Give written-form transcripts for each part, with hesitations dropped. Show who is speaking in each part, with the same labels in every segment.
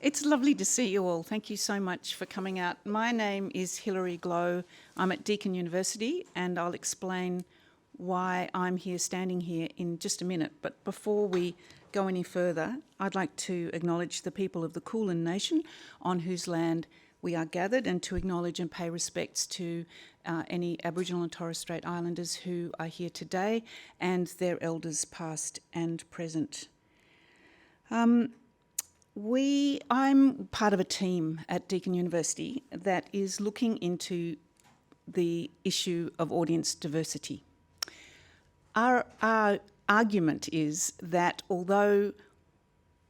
Speaker 1: It's lovely to see you all. Thank you so much for coming out. My name is Hilary. I'm at Deakin University, and I'll explain why I'm here, standing here, in just a minute. But before we go any further, I'd like to acknowledge the people of the Kulin Nation on whose land we are gathered, and to acknowledge and pay respects to any Aboriginal and Torres Strait Islanders who are here today and their elders past and present. I'm part of a team at Deakin University that is looking into the issue of audience diversity. Our argument is that although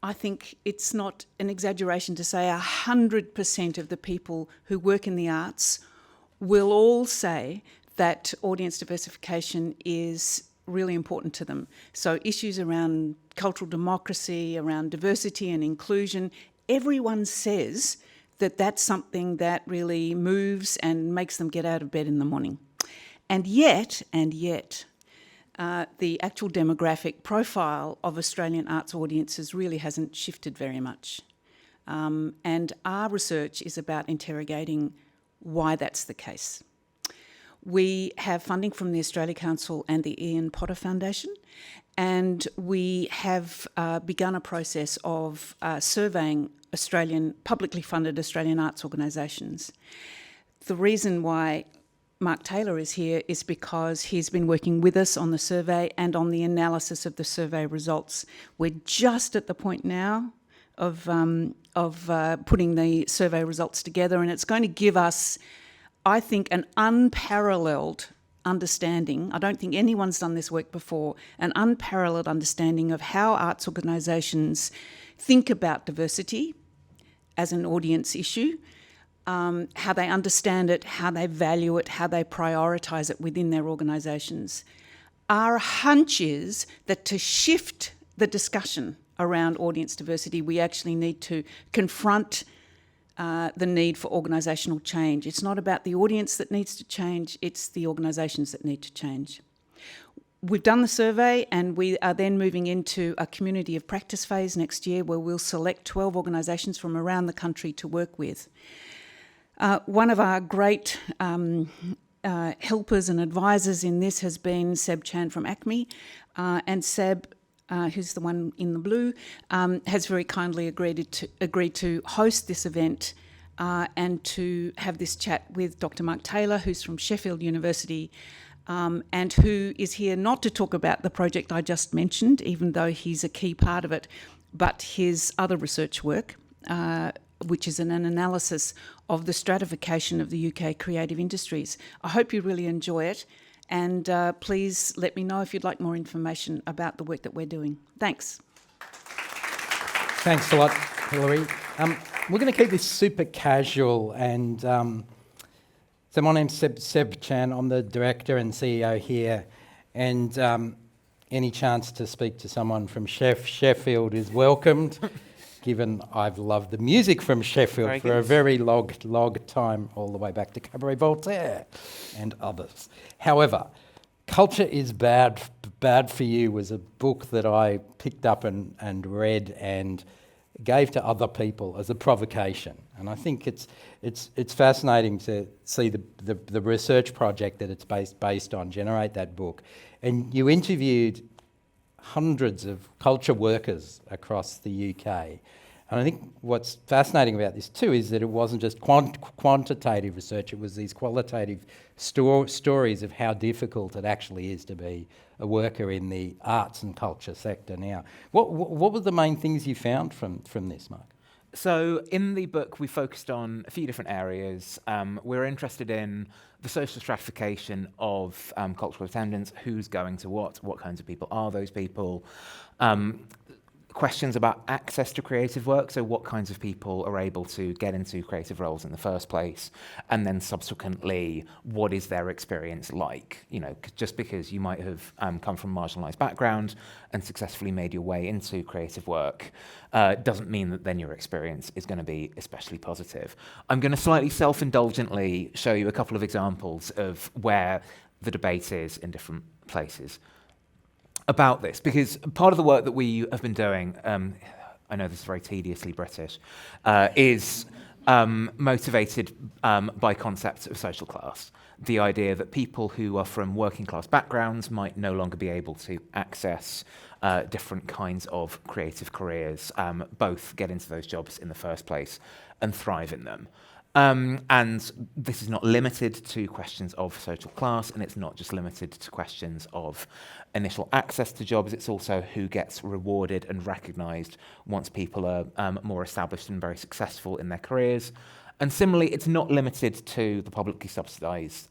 Speaker 1: I think it's not an exaggeration to say 100% of the people who work in the arts will all say that audience diversification is really important to them. So issues around cultural democracy, around diversity and inclusion, everyone says that that's something that really moves and makes them get out of bed in the morning. And yet, the actual demographic profile of Australian arts audiences really hasn't shifted very much. And our research is about interrogating why that's the case. We have funding from the Australia Council and the Ian Potter Foundation, and we have begun a process of surveying publicly funded Australian arts organisations. The reason why Mark Taylor is here is because he's been working with us on the survey and on the analysis of the survey results. We're just at the point now of putting the survey results together, and it's going to give us, I think, an unparalleled understanding. I don't think anyone's done this work before, an unparalleled understanding of how arts organisations think about diversity as an audience issue, how they understand it, how they value it, how they prioritise it within their organisations. Our hunch is that to shift the discussion around audience diversity, we actually need to confront the need for organisational change. It's not about the audience that needs to change, it's the organisations that need to change. We've done the survey, and we are then moving into a community of practice phase next year where we'll select 12 organisations from around the country to work with. One of our great helpers and advisors in this has been Seb Chan from ACMI, and Seb, who's the one in the blue, has very kindly agreed to host this event and to have this chat with Dr. Mark Taylor, who's from Sheffield University, and who is here not to talk about the project I just mentioned, even though he's a key part of it, but his other research work, which is an analysis of the stratification of the UK creative industries. I hope you really enjoy it, and please let me know if you'd like more information about the work that we're doing. Thanks.
Speaker 2: Thanks a lot, Hilary. We're going to keep this super casual, and so my name's Seb Chan. I'm the director and CEO here, and any chance to speak to someone from Sheffield is welcomed, given I've loved the music from Sheffield a very long time, all the way back to Cabaret Voltaire and others. However, Culture is Bad for You was a book that I picked up and read and gave to other people as a provocation. And I think it's fascinating to see the research project that it's based on generate that book. And you interviewed hundreds of culture workers across the UK. And I think what's fascinating about this too is that it wasn't just quantitative research, it was these qualitative stories of how difficult it actually is to be a worker in the arts and culture sector now. What were the main things you found from this, Mark?
Speaker 3: So in the book, we focused on a few different areas. We're interested in the social stratification of cultural attendance, who's going to what kinds of people are those people, questions about access to creative work, so what kinds of people are able to get into creative roles in the first place, and then subsequently, what is their experience like? You know, just because you might have come from a marginalised background and successfully made your way into creative work doesn't mean that then your experience is going to be especially positive. I'm going to slightly self-indulgently show you a couple of examples of where the debate is in different places about this, because part of the work that we have been doing I know this is very tediously British, is motivated by concepts of social class. The idea that people who are from working class backgrounds might no longer be able to access different kinds of creative careers, both get into those jobs in the first place and thrive in them. And this is not limited to questions of social class, and it's not just limited to questions of initial access to jobs, it's also who gets rewarded and recognised once people are more established and very successful in their careers. And similarly, it's not limited to the publicly subsidised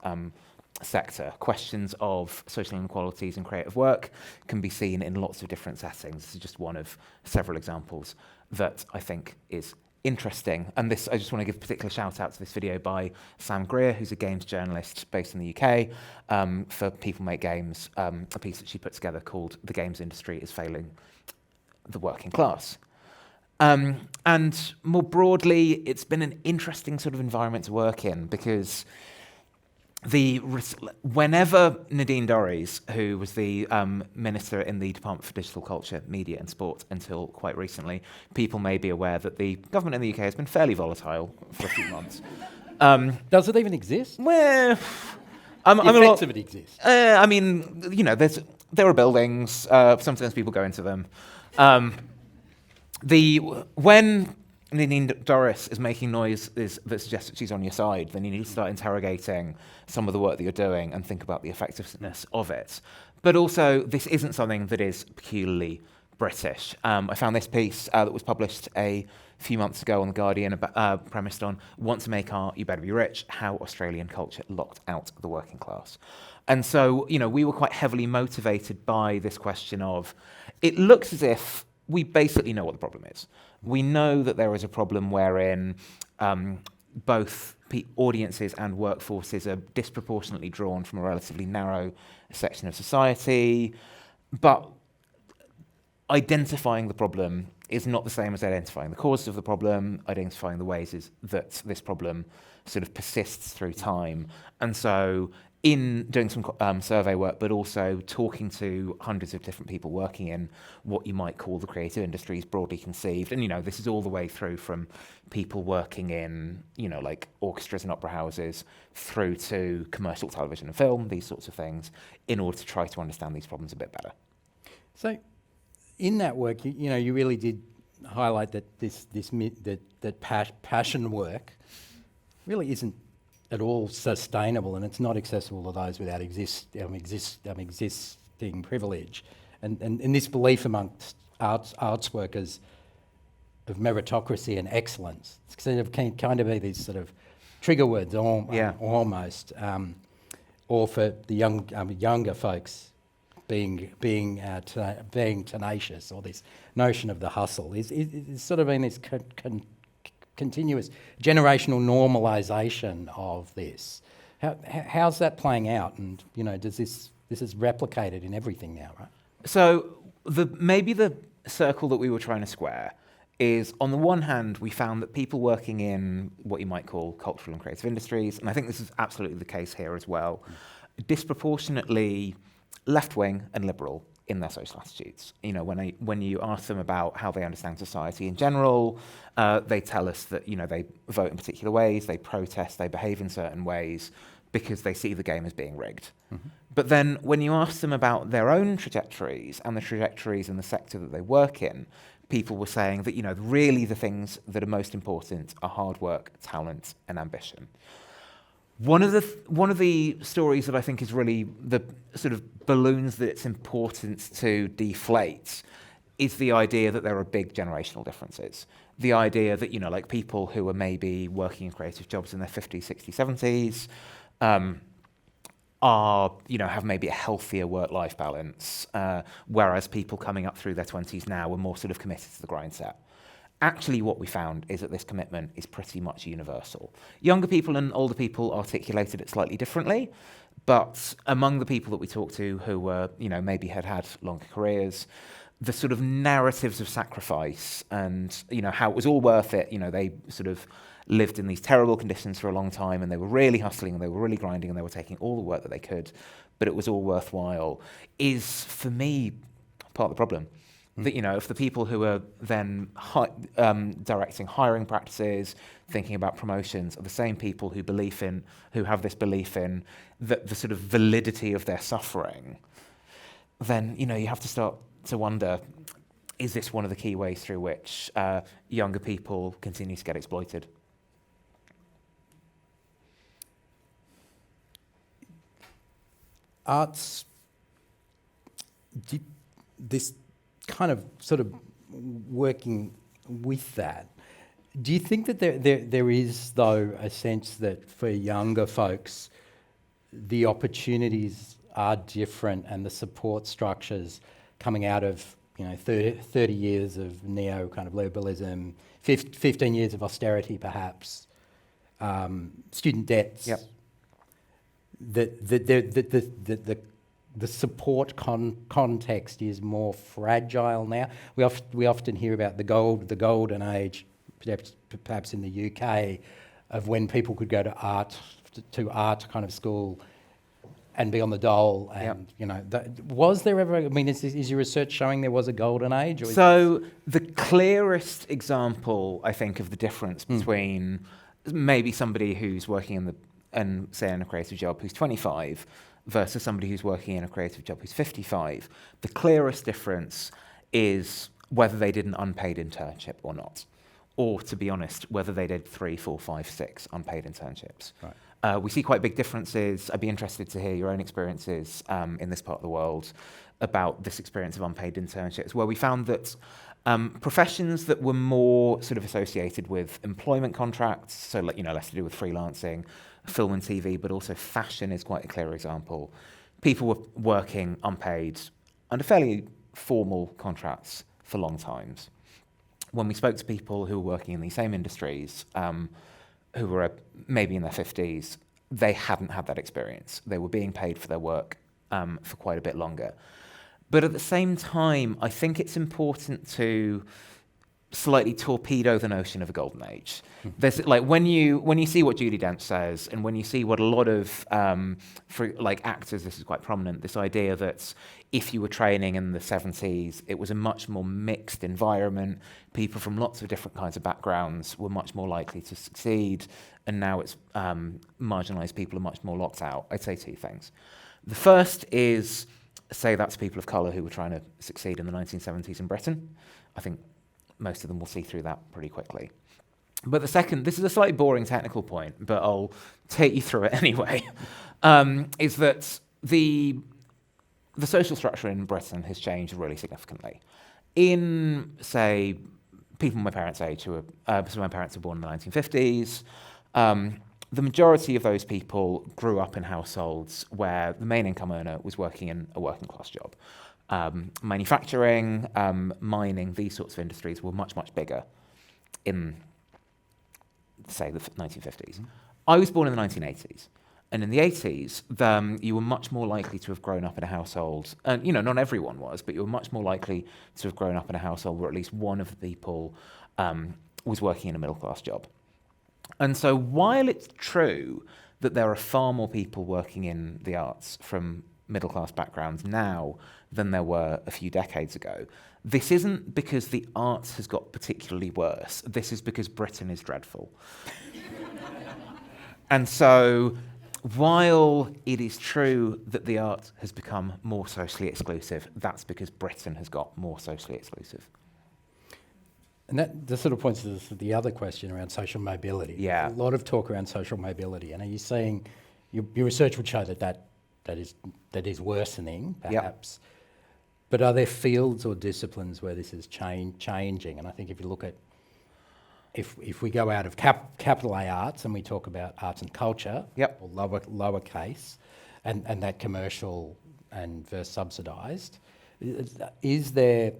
Speaker 3: sector. Questions of social inequalities in creative work can be seen in lots of different settings. This is just one of several examples that I think is interesting. And this, I just want to give a particular shout out to this video by Sam Greer, who's a games journalist based in the UK, for People Make Games, a piece that she put together called "The Games Industry is Failing the Working Class." And more broadly, it's been an interesting sort of environment to work in, because whenever Nadine Dorries, who was the minister in the Department for Digital Culture, Media and Sport until quite recently, people may be aware that the government in the UK has been fairly volatile for a few months.
Speaker 2: Does it even exist?
Speaker 3: Well,
Speaker 2: The effects of it exist.
Speaker 3: I mean, you know, there are buildings. Sometimes people go into them. When Nadine Dorries is making noises that suggest that she's on your side, then you need to start interrogating some of the work that you're doing and think about the effectiveness of it. But also, this isn't something that is peculiarly British. I found this piece that was published a few months ago on The Guardian, premised on "Want to make art, you better be rich, how Australian culture locked out the working class." And so, you know, we were quite heavily motivated by this question of, it looks as if we basically know what the problem is. We know that there is a problem wherein both audiences and workforces are disproportionately drawn from a relatively narrow section of society, but identifying the problem is not the same as identifying the causes of the problem, identifying the ways that this problem sort of persists through time. And so in doing some survey work, but also talking to hundreds of different people working in what you might call the creative industries broadly conceived. And, you know, this is all the way through from people working in, you know, like orchestras and opera houses through to commercial television and film, these sorts of things, in order to try to understand these problems a bit better.
Speaker 2: So, in that work, you really did highlight that that passion work really isn't at all sustainable, and it's not accessible to those without existing privilege, and this belief amongst arts workers of meritocracy and excellence. It's kind of be these sort of trigger words, almost, or for the younger folks, being tenacious, or this notion of the hustle. It's sort of been this continuous generational normalisation of this. How's that playing out? And, you know, does this is replicated in everything now, right?
Speaker 3: So maybe the circle that we were trying to square is, on the one hand, we found that people working in what you might call cultural and creative industries, and I think this is absolutely the case here as well, disproportionately left-wing and liberal in their social attitudes. You know, when you ask them about how they understand society in general, they tell us that, you know, they vote in particular ways, they protest, they behave in certain ways because they see the game as being rigged. Mm-hmm. But then when you ask them about their own trajectories and the trajectories in the sector that they work in, people were saying that, you know, really the things that are most important are hard work, talent, and ambition. One of the stories that I think is really the sort of balloons that it's important to deflate is the idea that there are big generational differences. The idea that, you know, like people who are maybe working in creative jobs in their 50s, 60s, 70s are, you know, have maybe a healthier work-life balance, whereas people coming up through their 20s now are more sort of committed to the grind set. Actually, what we found is that this commitment is pretty much universal. Younger people and older people articulated it slightly differently, but among the people that we talked to who were, you know, maybe had longer careers, the sort of narratives of sacrifice and, you know, how it was all worth it, you know, they sort of lived in these terrible conditions for a long time and they were really hustling and they were really grinding and they were taking all the work that they could, but it was all worthwhile, is, for me, part of the problem. That, you know, if the people who are then directing hiring practices, thinking about promotions, are the same people who have this belief in the sort of validity of their suffering, then, you know, you have to start to wonder, is this one of the key ways through which younger people continue to get exploited?
Speaker 2: Arts, this kind of sort of working with that, do you think that there is, though, a sense that for younger folks, the opportunities are different and the support structures coming out of, you know, 30 years of neo kind of liberalism, 15 years of austerity perhaps, student debts,
Speaker 3: Yep.
Speaker 2: the support context is more fragile now. We often hear about the golden age, perhaps in the UK, of when people could go to art kind of school and be on the dole. And
Speaker 3: Yep.
Speaker 2: you know, was there ever? I mean, is your research showing there was a golden age? Or
Speaker 3: So the clearest example, I think, of the difference between maybe somebody who's working say in a creative job who's 25 versus somebody who's working in a creative job who's 55, the clearest difference is whether they did an unpaid internship or not. Or, to be honest, whether they did 3, 4, 5, 6 unpaid internships.
Speaker 2: Right.
Speaker 3: We see quite big differences. I'd be interested to hear your own experiences in this part of the world about this experience of unpaid internships, where we found that professions that were more sort of associated with employment contracts, so like, you know, less to do with freelancing, film and TV, but also fashion is quite a clear example. People were working unpaid under fairly formal contracts for long times. When we spoke to people who were working in these same industries, who were maybe in their 50s, they hadn't had that experience. They were being paid for their work for quite a bit longer. But at the same time, I think it's important to slightly torpedo the notion of a golden age. There's like when you see what Judi Dench says, and when you see what a lot of for like actors, this is quite prominent. This idea that if you were training in the 70s, it was a much more mixed environment. People from lots of different kinds of backgrounds were much more likely to succeed, and now it's marginalised people are much more locked out. I'd say two things. The first is, say that's people of colour who were trying to succeed in the 1970s in Britain. I think most of them will see through that pretty quickly. But the second, this is a slightly boring technical point, but I'll take you through it anyway, is that the social structure in Britain has changed really significantly. In, say, people my parents' age, so my parents were born in the 1950s, the majority of those people grew up in households where the main income earner was working in a working class job. Manufacturing, mining, these sorts of industries were much, much bigger in, say, the 1950s. I was born in the 1980s. And in the 80s, you were much more likely to have grown up in a household, and, you know, not everyone was, but you were much more likely to have grown up in a household where at least one of the people was working in a middle-class job. And so while it's true that there are far more people working in the arts from middle-class backgrounds now than there were a few decades ago, this isn't because the arts has got particularly worse. This is because Britain is dreadful. And so while it is true that the art has become more socially exclusive, that's because Britain has got more socially exclusive.
Speaker 2: And that sort of points to the other question around social mobility.
Speaker 3: Yeah.
Speaker 2: There's a lot of talk around social mobility. And are you saying your research would show that is worsening, perhaps? Yep. But are there fields or disciplines where this is changing? And I think if you look at, if we go out of capital A arts and we talk about arts and culture,
Speaker 3: yep,
Speaker 2: or lower case, and that commercial and versus subsidised, is there?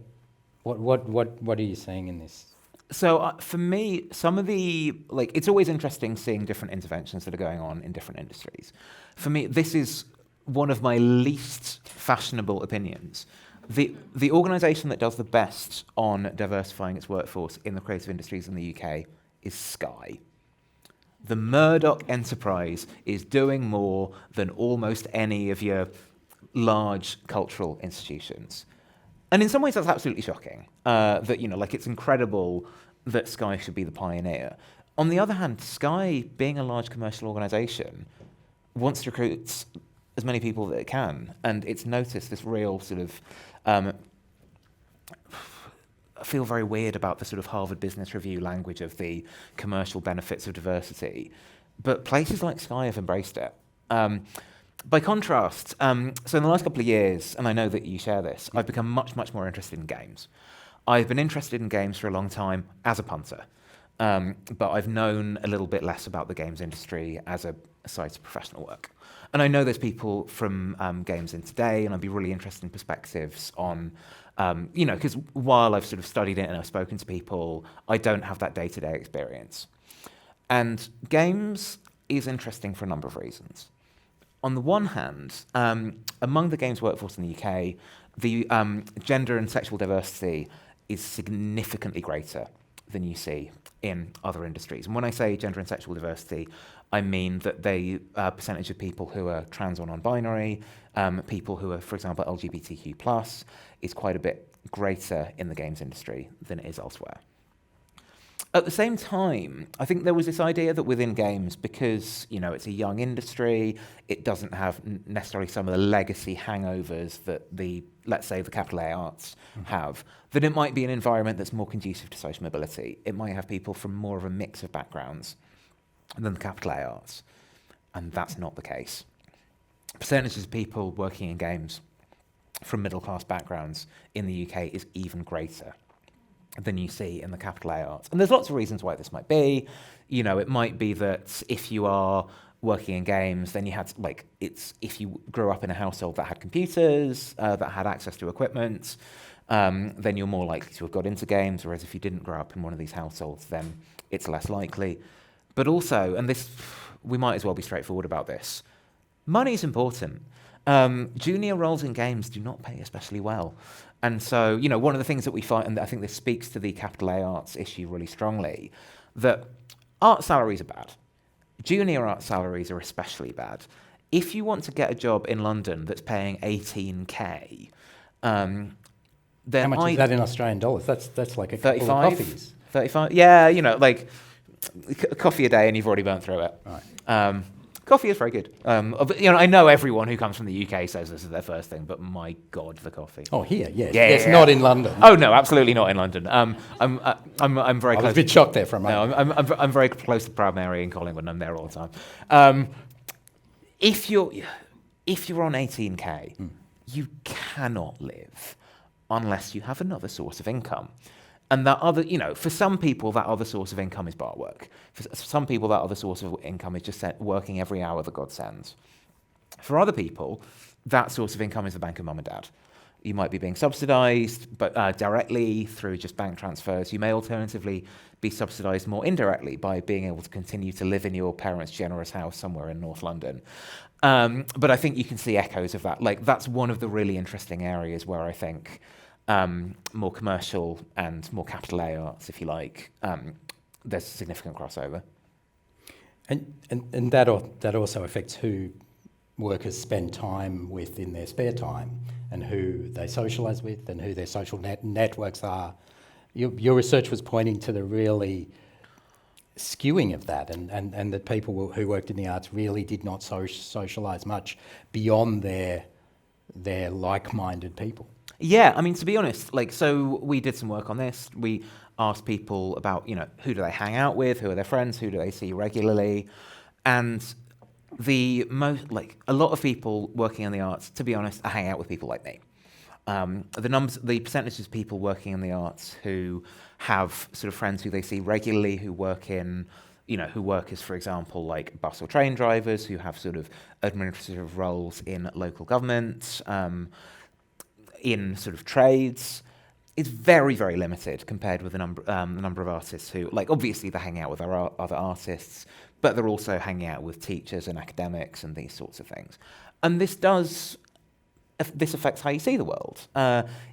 Speaker 2: What are you seeing in this?
Speaker 3: So for me, some of the, like, it's always interesting seeing different interventions that are going on in different industries. For me, this is one of my least fashionable opinions. The organisation that does the best on diversifying its workforce in the creative industries in the UK is Sky. The Murdoch enterprise is doing more than almost any of your large cultural institutions. And in some ways, that's absolutely shocking. That, you know, like, it's incredible that Sky should be the pioneer. On the other hand, Sky, being a large commercial organisation, wants to recruit as many people that it can, and it's noticed this real sort of. I feel very weird about the sort of Harvard Business Review language of the commercial benefits of diversity, but places like Sky have embraced it. By contrast, so in the last couple of years, and I know that you share this, I've become much, much more interested in games. I've been interested in games for a long time as a punter, but I've known a little bit less about the games industry as a side of professional work. And I know there's people from Games In today, and I'd be really interested in perspectives on, you know, because while I've sort of studied it and I've spoken to people, I don't have that day-to-day experience. And games is interesting for a number of reasons. On the one hand, among the games workforce in the UK, the gender and sexual diversity is significantly greater than you see in other industries. And when I say gender and sexual diversity, I mean that the percentage of people who are trans or non-binary, people who are, for example, LGBTQ+, is quite a bit greater in the games industry than it is elsewhere. At the same time, I think there was this idea that within games, because, you know, it's a young industry, it doesn't have necessarily some of the legacy hangovers that the, let's say, the capital A arts have, that it might be an environment that's more conducive to social mobility. It might have people from more of a mix of backgrounds than the capital A arts, and that's not the case. Percentages of people working in games from middle-class backgrounds in the UK is even greater than you see in the capital A arts. And there's lots of reasons why this might be. You know, it might be that if you are working in games, then you had, like, it's if you grew up in a household that had computers, that had access to equipment, then you're more likely to have got into games, whereas if you didn't grow up in one of these households, then it's less likely. But also, and this, we might as well be straightforward about this, money is important. Junior roles in games do not pay especially well. And so, you know, one of the things that we find, and I think this speaks to the capital A arts issue really strongly, that art salaries are bad. Junior art salaries are especially bad. If you want to get a job in London that's paying 18k, then
Speaker 2: how much is that in Australian dollars? That's like a couple of
Speaker 3: 35,
Speaker 2: coffees.
Speaker 3: 35, yeah, you know, like coffee a day and you've already burnt through it.
Speaker 2: Right.
Speaker 3: Coffee is very good. You know, I know everyone who comes from the UK says this is their first thing, but my God, the coffee.
Speaker 2: Oh, here, yes.
Speaker 3: Yeah,
Speaker 2: Yes,
Speaker 3: yeah.
Speaker 2: not in London.
Speaker 3: Oh no, absolutely not in London. I'm very
Speaker 2: I
Speaker 3: close.
Speaker 2: was a bit shocked there for a
Speaker 3: No,
Speaker 2: moment.
Speaker 3: I'm very close to Proud Mary in Collingwood, and I'm there all the time. If you're on 18k, you cannot live unless you have another source of income. And that other, you know, for some people, that other source of income is bar work. For some people, that other source of income is just working every hour that God sends. For other people, that source of income is the bank of mum and dad. You might be being subsidised, but directly through just bank transfers. You may alternatively be subsidised more indirectly by being able to continue to live in your parents' generous house somewhere in North London. But I think you can see echoes of that. Like, that's one of the really interesting areas where I think more commercial and more capital A arts, if you like, there's significant crossover.
Speaker 2: And that also affects who workers spend time with in their spare time and who they socialise with and who their social networks are. Your research was pointing to the really skewing of that and that people who worked in the arts really did not socialise much beyond their like-minded people.
Speaker 3: Yeah, I mean, to be honest, like, so we did some work on this. We asked people about, you know, who do they hang out with, who are their friends, who do they see regularly, and a lot of people working in the arts, to be honest, are hanging out with people like me. The percentages of people working in the arts who have sort of friends who they see regularly, who work as, for example, like bus or train drivers, who have sort of administrative roles in local government, in sort of trades, is very, very limited compared with the number of artists who, like, obviously they're hanging out with other artists, but they're also hanging out with teachers and academics and these sorts of things. And this affects how you see the world.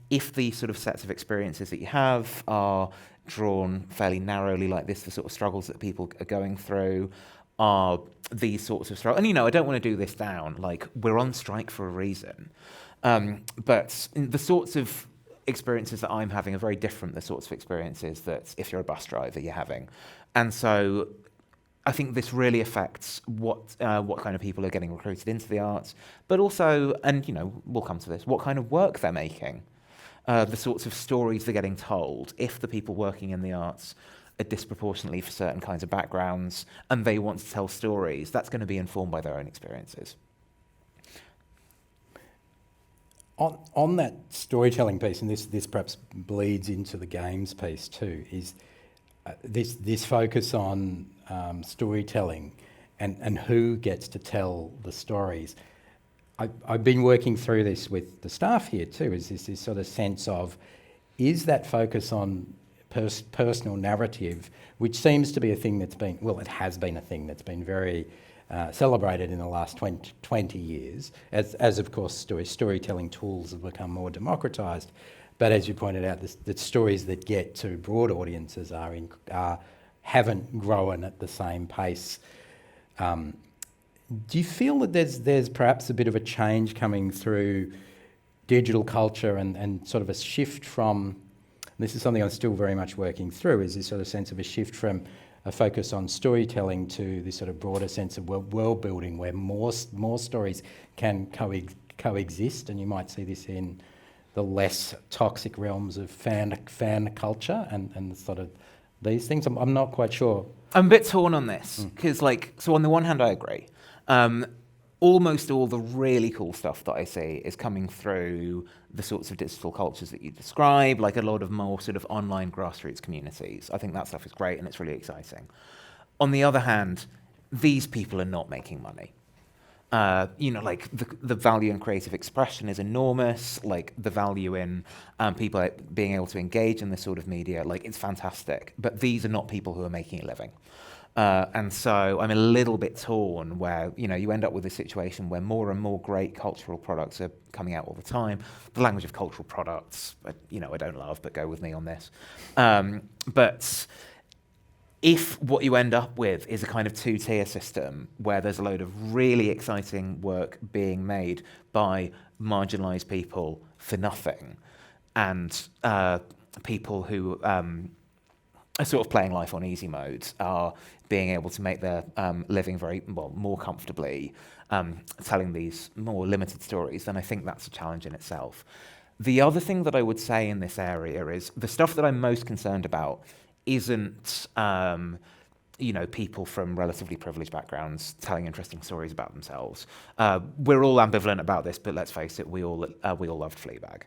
Speaker 3: If the sort of sets of experiences that you have are drawn fairly narrowly like this, the sort of struggles that people are going through are these sorts of struggles. And, you know, I don't want to do this down, like, we're on strike for a reason. But the sorts of experiences that I'm having are very different, the sorts of experiences that if you're a bus driver you're having. And so I think this really affects what kind of people are getting recruited into the arts, but also, and we'll come to this, what kind of work they're making, the sorts of stories they're getting told. If the people working in the arts are disproportionately for certain kinds of backgrounds and they want to tell stories, that's going to be informed by their own experiences.
Speaker 2: On that storytelling piece, and this perhaps bleeds into the games piece too, is this focus on storytelling and who gets to tell the stories. I've been working through this with the staff here too, is this sort of sense of, is that focus on personal narrative, which seems to be a thing that's been, well, it has been a thing that's been very celebrated in the last 20 years, as of course storytelling tools have become more democratised. But as you pointed out, the stories that get to broad audiences haven't grown at the same pace. Do you feel that there's perhaps a bit of a change coming through digital culture and sort of a shift from, this is something I'm still very much working through, is this sort of sense of a shift from a focus on storytelling to this sort of broader sense of world building where more stories can coexist, and you might see this in the less toxic realms of fan culture and sort of these things. I'm not quite sure.
Speaker 3: I'm a bit torn on this because, so on the one hand, I agree. Almost all the really cool stuff that I see is coming through the sorts of digital cultures that you describe, like a lot of more sort of online grassroots communities. I think that stuff is great and it's really exciting. On the other hand, these people are not making money. The value in creative expression is enormous, like the value in people being able to engage in this sort of media, like it's fantastic. But these are not people who are making a living. And so I'm a little bit torn where, you end up with a situation where more and more great cultural products are coming out all the time. The language of cultural products, I don't love, but go with me on this. But if what you end up with is a kind of two-tier system where there's a load of really exciting work being made by marginalised people for nothing, and people who are sort of playing life on easy mode are being able to make their living more comfortably, telling these more limited stories, then I think that's a challenge in itself. The other thing that I would say in this area is the stuff that I'm most concerned about isn't people from relatively privileged backgrounds telling interesting stories about themselves. We're all ambivalent about this, but let's face it, we all loved Fleabag.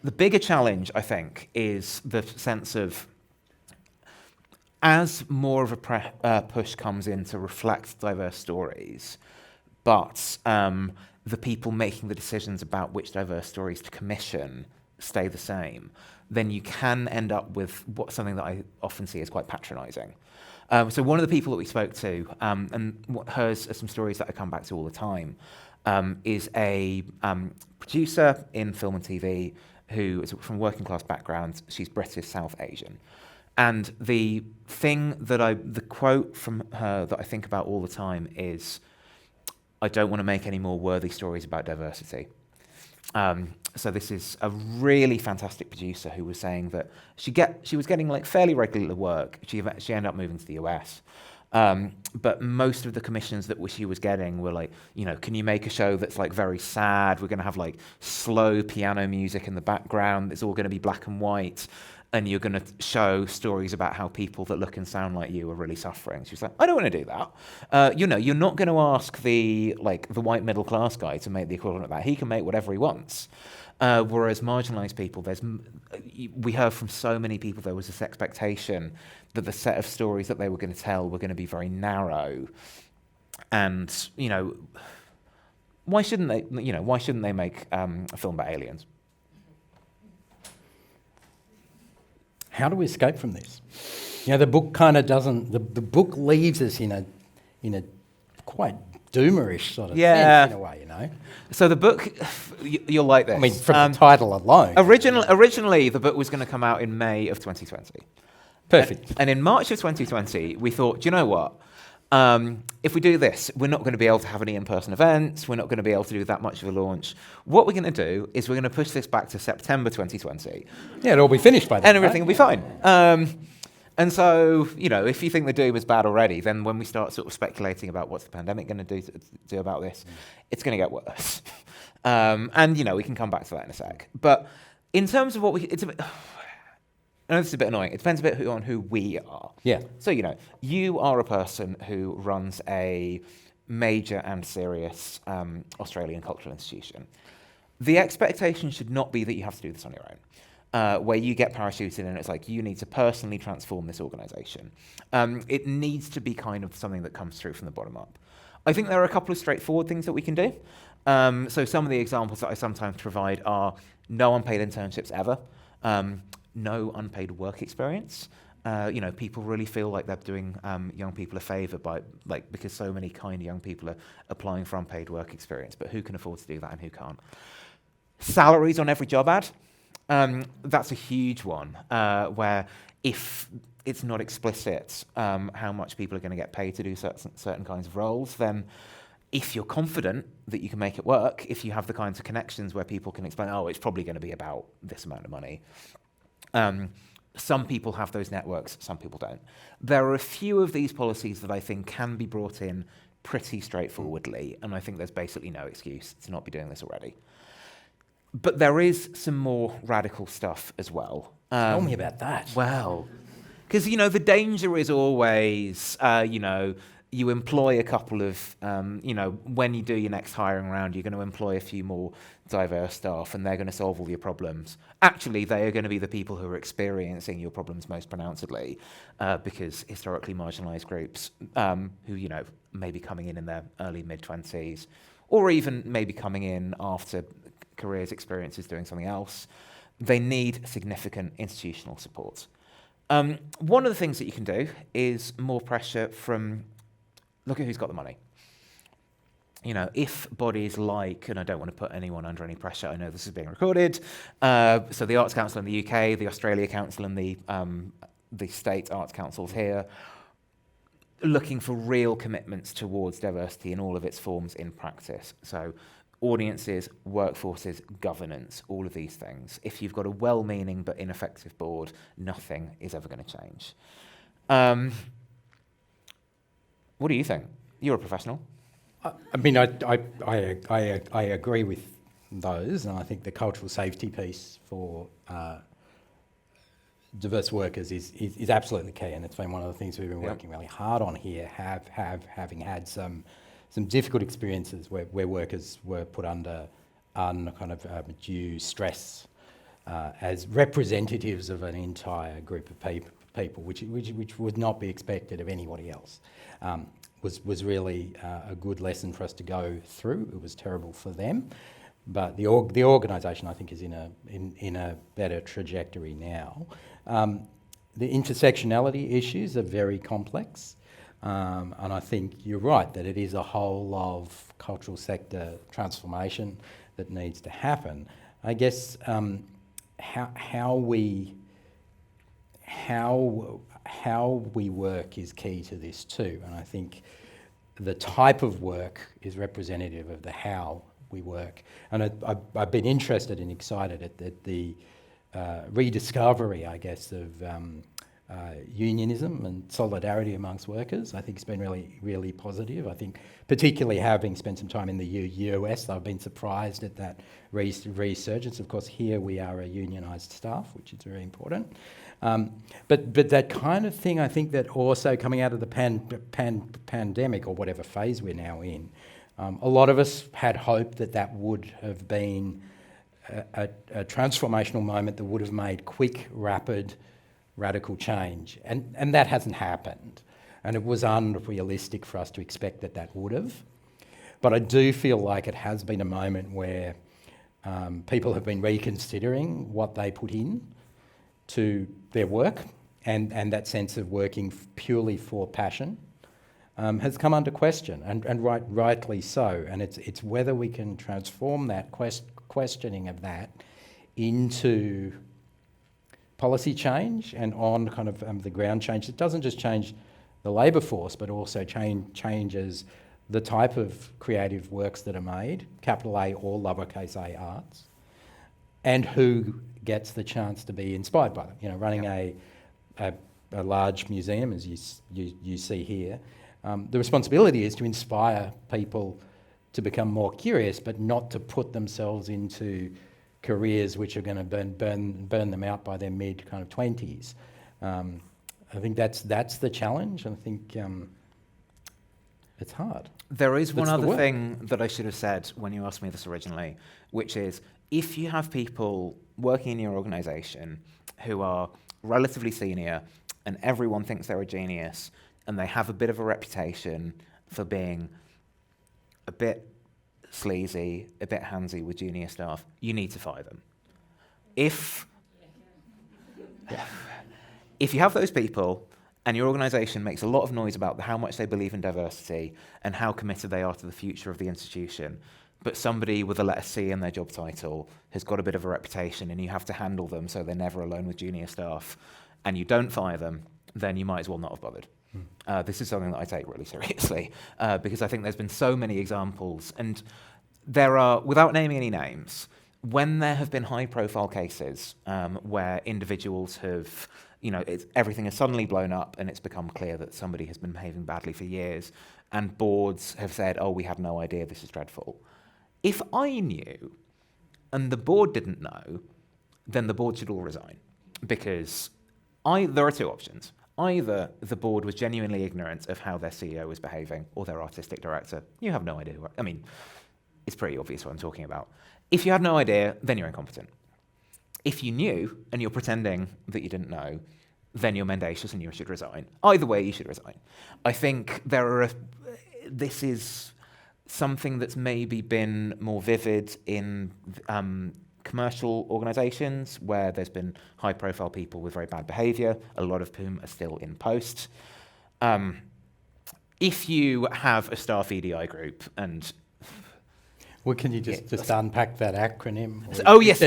Speaker 3: The bigger challenge, I think, is the sense of, as more of a push comes in to reflect diverse stories, but the people making the decisions about which diverse stories to commission stay the same, then you can end up with something that I often see as quite patronising. So one of the people that we spoke to, and hers are some stories that I come back to all the time, is a producer in film and TV who is from a working class background. She's British, South Asian. And the quote from her that I think about all the time is, I don't want to make any more worthy stories about diversity. So this is a really fantastic producer who was saying that she was getting fairly regular work. She ended up moving to the US. But most of the commissions that she was getting were can you make a show that's very sad? We're going to have slow piano music in the background. It's all going to be black and white. And you're going to show stories about how people that look and sound like you are really suffering. She was like, I don't want to do that. You're not going to ask the white middle class guy to make the equivalent of that. He can make whatever he wants. Whereas marginalised people, we heard from so many people there was this expectation that the set of stories that they were going to tell were going to be very narrow. And why shouldn't they make a film about aliens?
Speaker 2: How do we escape from this? The book kind of doesn't. The book leaves us in a quite doomerish sort of sense in a way,
Speaker 3: So the book, you'll like this.
Speaker 2: I mean, from the title alone.
Speaker 3: Originally, the book was going to come out in May of 2020.
Speaker 2: Perfect.
Speaker 3: And in March of 2020, we thought, do you know what? If we do this, we're not going to be able to have any in-person events. We're not going to be able to do that much of a launch. What we're going to do is we're going to push this back to September 2020.
Speaker 2: Yeah, it'll be finished by then.
Speaker 3: And everything will be fine. And so, if you think the doom is bad already, then when we start sort of speculating about what's the pandemic going to do about this, it's going to get worse. And we can come back to that in a sec. But in terms of it's a bit... I know this is a bit annoying. It depends a bit on who we are.
Speaker 2: Yeah.
Speaker 3: So, you are a person who runs a major and serious Australian cultural institution. The expectation should not be that you have to do this on your own, where you get parachuted in and it's like you need to personally transform this organisation. It needs to be kind of something that comes through from the bottom up. I think there are a couple of straightforward things that we can do. So some of the examples that I sometimes provide are no unpaid internships ever. No unpaid work experience. People really feel like they're doing young people a favour because so many kind young people are applying for unpaid work experience, but who can afford to do that and who can't? Salaries on every job ad. That's a huge one, where if it's not explicit how much people are going to get paid to do certain kinds of roles, then if you're confident that you can make it work, if you have the kinds of connections where people can explain, it's probably going to be about this amount of money. Some people have those networks, some people don't. There are a few of these policies that I think can be brought in pretty straightforwardly, and I think there's basically no excuse to not be doing this already. But there is some more radical stuff as well.
Speaker 2: Tell me about that.
Speaker 3: Well, because, the danger is always, you employ a couple of, when you do your next hiring round, you're going to employ a few more diverse staff and they're going to solve all your problems. Actually, they are going to be the people who are experiencing your problems most pronouncedly, because historically marginalised groups who, may be coming in their early, mid-20s, or even maybe coming in after careers, experiences doing something else, they need significant institutional support. One of the things that you can do is more pressure from... Look at who's got the money. If bodies like, and I don't want to put anyone under any pressure, I know this is being recorded, so the Arts Council in the UK, the Australia Council and the state arts councils here, looking for real commitments towards diversity in all of its forms in practice. So audiences, workforces, governance, all of these things. If you've got a well-meaning but ineffective board, nothing is ever going to change. What do you think? You're a professional.
Speaker 2: I mean, I agree with those, and I think the cultural safety piece for diverse workers is absolutely key, and it's been one of the things we've been working really hard on here, having had some difficult experiences where workers were put under kind of due stress as representatives of an entire group of people, which would not be expected of anybody else. Was really a good lesson for us to go through. It was terrible for them, but the organisation I think is in a better trajectory now. The intersectionality issues are very complex, and I think you're right that it is a whole of cultural sector transformation that needs to happen. I guess how we work is key to this too, and I think the type of work is representative of the how we work. And I've been interested and excited at the rediscovery, I guess, of unionism and solidarity amongst workers. I think it's been really, really positive. I think particularly having spent some time in the US, I've been surprised at that resurgence. Of course, here we are a unionised staff, which is very important. But that kind of thing, I think that also coming out of the pandemic or whatever phase we're now in, a lot of us had hoped that would have been a transformational moment that would have made quick, rapid, radical change. And that hasn't happened. And it was unrealistic for us to expect that would have. But I do feel like it has been a moment where people have been reconsidering what they put in to their work, and that sense of working purely for passion has come under question, and rightly so. And it's whether we can transform that questioning of that into policy change and on kind of the ground change. It doesn't just change the labour force, but also changes the type of creative works that are made, capital A or lowercase a arts, and who gets the chance to be inspired by them. You know, running a large museum, as you see here, the responsibility is to inspire people to become more curious, but not to put themselves into careers which are going to burn them out by their mid kind of 20s. I think that's the challenge, and I think it's hard.
Speaker 3: There is one
Speaker 2: That's the
Speaker 3: other
Speaker 2: work.
Speaker 3: thing that I should have said when you asked me this originally, which is if you have people working in your organisation who are relatively senior and everyone thinks they're a genius and they have a bit of a reputation for being a bit sleazy, a bit handsy with junior staff, you need to fire them. If you have those people and your organisation makes a lot of noise about how much they believe in diversity and how committed they are to the future of the institution, but somebody with a letter C in their job title has got a bit of a reputation and you have to handle them so they're never alone with junior staff, and you don't fire them, then you might as well not have bothered. This is something that I take really seriously because I think there's been so many examples, and there are, without naming any names, when there have been high-profile cases where individuals have, everything has suddenly blown up and it's become clear that somebody has been behaving badly for years, and boards have said, oh, we had no idea, this is dreadful. If I knew and the board didn't know, then the board should all resign, because there are two options. Either the board was genuinely ignorant of how their CEO was behaving or their artistic director. You have no idea. It's pretty obvious what I'm talking about. If you had no idea, then you're incompetent. If you knew and you're pretending that you didn't know, then you're mendacious and you should resign. Either way, you should resign. I think this is something that's maybe been more vivid in commercial organisations where there's been high-profile people with very bad behaviour, a lot of whom are still in post. If you have a staff EDI group and...
Speaker 2: Well, can you just unpack that acronym?
Speaker 3: Oh, yes.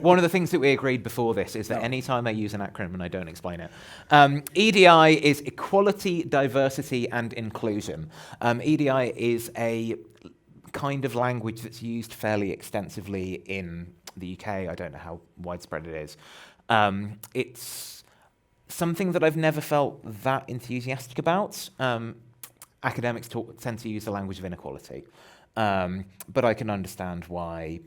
Speaker 3: One of the things that we agreed before this is that any time I use an acronym and I don't explain it, EDI is Equality, Diversity and Inclusion. EDI is a kind of language that's used fairly extensively in the UK. I don't know how widespread it is. It's something that I've never felt that enthusiastic about. Academics tend to use the language of inequality. But I can understand why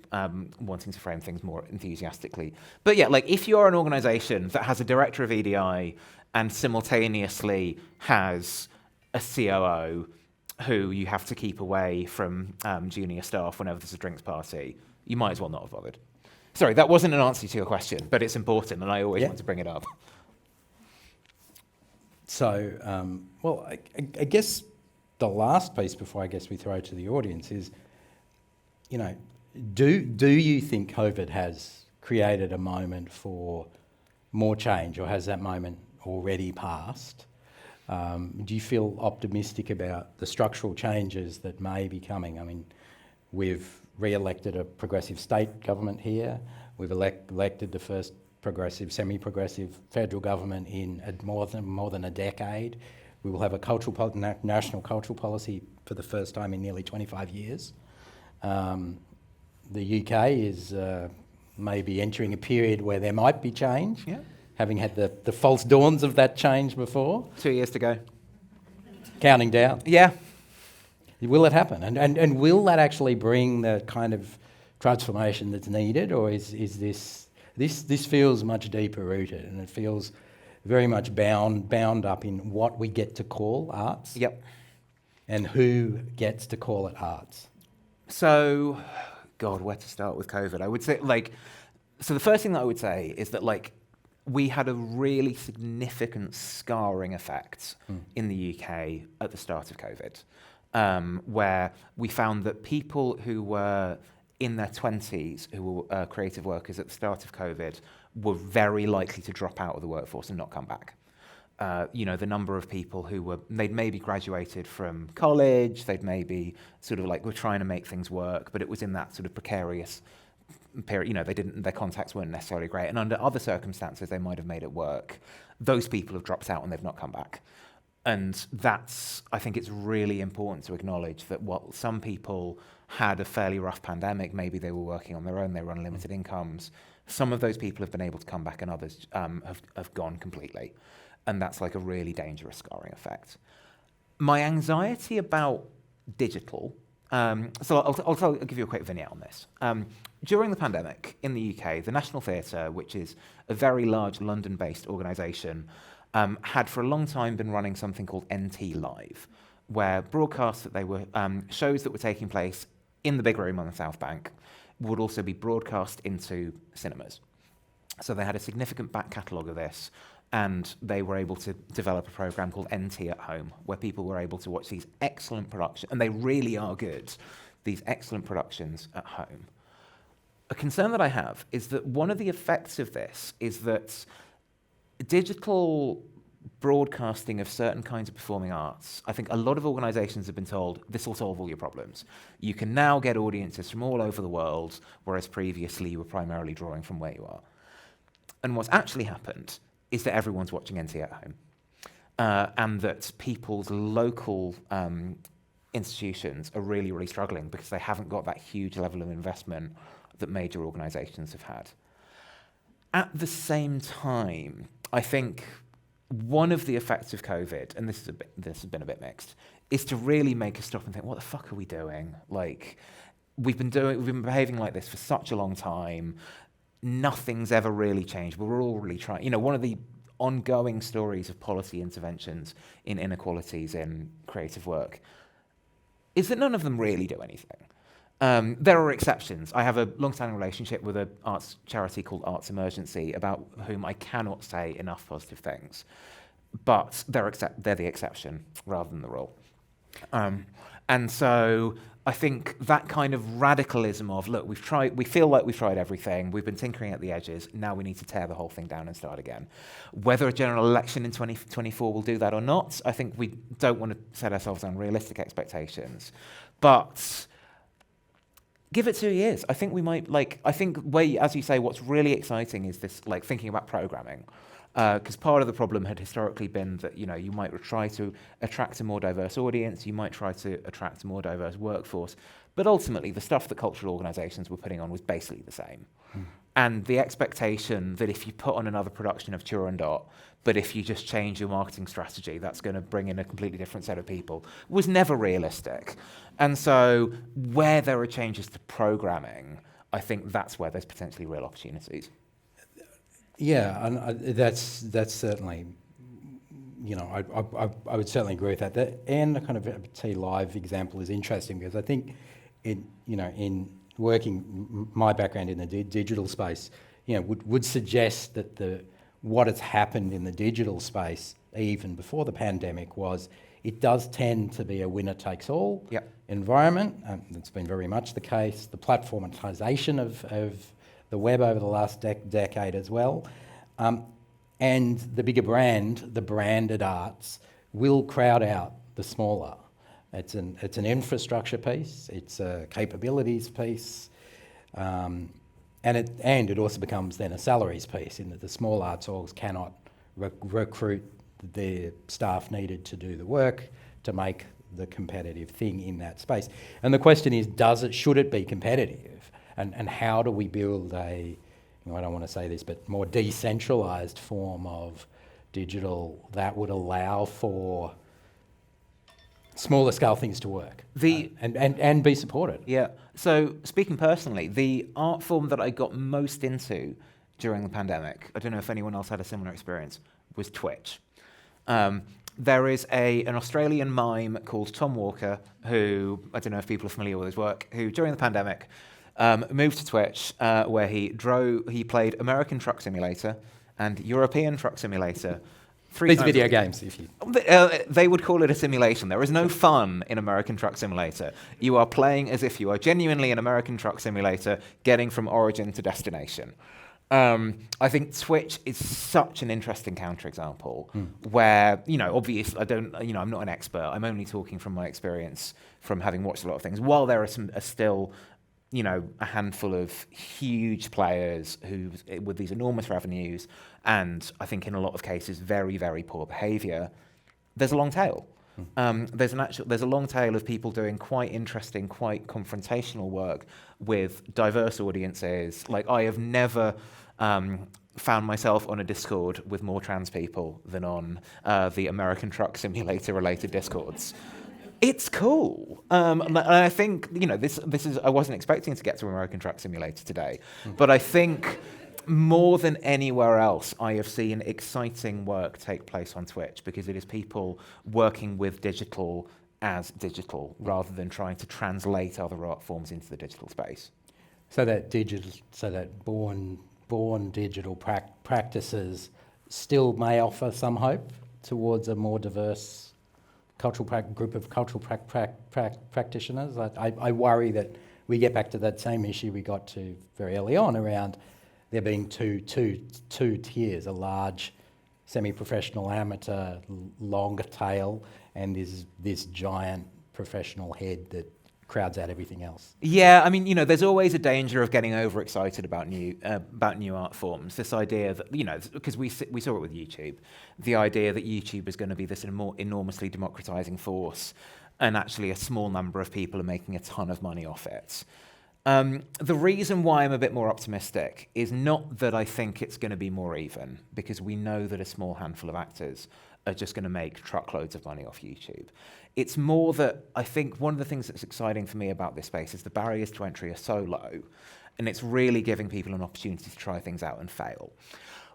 Speaker 3: wanting to frame things more enthusiastically. But yeah, if you're an organisation that has a director of EDI and simultaneously has a COO who you have to keep away from junior staff whenever there's a drinks party, you might as well not have bothered. Sorry, that wasn't an answer to your question, but it's important and I always want to bring it up.
Speaker 2: So, I guess the last piece before we throw to the audience is, do you think COVID has created a moment for more change, or has that moment already passed? Do you feel optimistic about the structural changes that may be coming? We've re-elected a progressive state government here. We've elected the first progressive, semi-progressive federal government in more than a decade. We will have a national cultural policy for the first time in nearly 25 years. The UK is maybe entering a period where there might be change, having had the false dawns of that change before.
Speaker 3: 2 years to go.
Speaker 2: Counting down.
Speaker 3: Yeah.
Speaker 2: Will it happen? And will that actually bring the kind of transformation that's needed, or is this feels much deeper rooted, and it feels very much bound up in what we get to call arts.
Speaker 3: Yep.
Speaker 2: And who gets to call it arts.
Speaker 3: So, God, where to start with COVID? I would say, so the first thing that I would say is that, we had a really significant scarring effect in the UK at the start of COVID, where we found that people who were in their 20s, who were creative workers at the start of COVID, were very likely to drop out of the workforce and not come back. The number of people they'd maybe graduated from college, they'd maybe were trying to make things work, but it was in that sort of precarious period, their contacts weren't necessarily great, and under other circumstances they might have made it work. Those people have dropped out and they've not come back. And I think it's really important to acknowledge that while some people had a fairly rough pandemic, maybe they were working on their own, they were on limited incomes, some of those people have been able to come back and others have gone completely. And that's like a really dangerous scarring effect. My anxiety about digital, so I'll give you a quick vignette on this. During the pandemic in the UK, the National Theatre, which is a very large London-based organisation, had for a long time been running something called NT Live, where broadcasts that they were, shows that were taking place in the big room on the South Bank would also be broadcast into cinemas. So they had a significant back catalogue of this, and they were able to develop a programme called NT at Home, where people were able to watch these excellent productions, and they really are good, these excellent productions at home. A concern that I have is that one of the effects of this is that digital broadcasting of certain kinds of performing arts, I think a lot of organisations have been told, this will solve all your problems. You can now get audiences from all over the world, whereas previously you were primarily drawing from where you are. And what's actually happened is that everyone's watching NT at home, and that people's local institutions are really, really struggling because they haven't got that huge level of investment that major organisations have had. At the same time, I think one of the effects of COVID, and this has been a bit mixed, is to really make us stop and think, what the fuck are we doing? Like, we've been behaving like this for such a long time. Nothing's ever really changed. We're all really trying. You know, one of the ongoing stories of policy interventions in inequalities in creative work is that none of them really do anything. There are exceptions. I have a long-standing relationship with an arts charity called Arts Emergency, about whom I cannot say enough positive things. But they're the exception rather than the rule. And so I think that kind of radicalism of, look, we feel like we've tried everything, we've been tinkering at the edges, now we need to tear the whole thing down and start again. Whether a general election in 2024 will do that or not, I think we don't want to set ourselves unrealistic expectations. But give it 2 years. I think we might, as you say, what's really exciting is this, like, thinking about programming. Because part of the problem had historically been that, you know, you might try to attract a more diverse audience, you might try to attract a more diverse workforce, but ultimately the stuff that cultural organisations were putting on was basically the same. And the expectation that if you put on another production of Turandot, but if you just change your marketing strategy, that's going to bring in a completely different set of people, was never realistic. And so where there are changes to programming, I think that's where there's potentially real opportunities.
Speaker 2: Yeah, and that's certainly, you know, I would certainly agree with that. And the kind of T Live example is interesting because I think, in working, my background in the digital space, you know, would suggest that what has happened in the digital space, even before the pandemic, was it does tend to be a winner-takes-all environment. That's been very much the case. The platformatization of the web over the last decade as well. And the bigger brand, the branded arts, will crowd out the smaller. It's an infrastructure piece, it's a capabilities piece, and it also becomes then a salaries piece in that the small arts orgs cannot recruit the staff needed to do the work to make the competitive thing in that space. And the question is, should it be competitive? And how do we build I don't want to say this, but more decentralised form of digital that would allow for smaller scale things to work and be supported? Yeah.
Speaker 3: So speaking personally, the art form that I got most into during the pandemic, I don't know if anyone else had a similar experience, was Twitch. There is an Australian mime called Tom Walker, who, I don't know if people are familiar with his work, who during the pandemic moved to Twitch, where he played American Truck Simulator and European Truck Simulator.
Speaker 2: These video games, if you...
Speaker 3: They would call it a simulation. There is no fun in American Truck Simulator. You are playing as if you are genuinely an American Truck Simulator, getting from origin to destination. I think Twitch is such an interesting counterexample where, obviously, I'm not an expert. I'm only talking from my experience from having watched a lot of things. While there are still a handful of huge players who, with these enormous revenues, and I think in a lot of cases very, very poor behaviour, there's a long tail. There's a long tail of people doing quite interesting, quite confrontational work with diverse audiences. Like, I have never found myself on a Discord with more trans people than on the American Truck Simulator related Discords. It's cool. And I think, this is, I wasn't expecting to get to American Truck Simulator today, but I think more than anywhere else, I have seen exciting work take place on Twitch, because it is people working with digital as digital rather than trying to translate other art forms into the digital space.
Speaker 2: So that born digital practices still may offer some hope towards a more diverse group of cultural practitioners. I worry that we get back to that same issue we got to very early on around there being two tiers, a large semi-professional amateur longer tail and this giant professional head that crowds out everything else.
Speaker 3: Yeah, I mean, there's always a danger of getting overexcited about new art forms. This idea that, because we saw it with YouTube, the idea that YouTube is going to be this enormously democratizing force, and actually a small number of people are making a ton of money off it. The reason why I'm a bit more optimistic is not that I think it's going to be more even, because we know that a small handful of actors are just going to make truckloads of money off YouTube. It's more that I think one of the things that's exciting for me about this space is the barriers to entry are so low, and it's really giving people an opportunity to try things out and fail.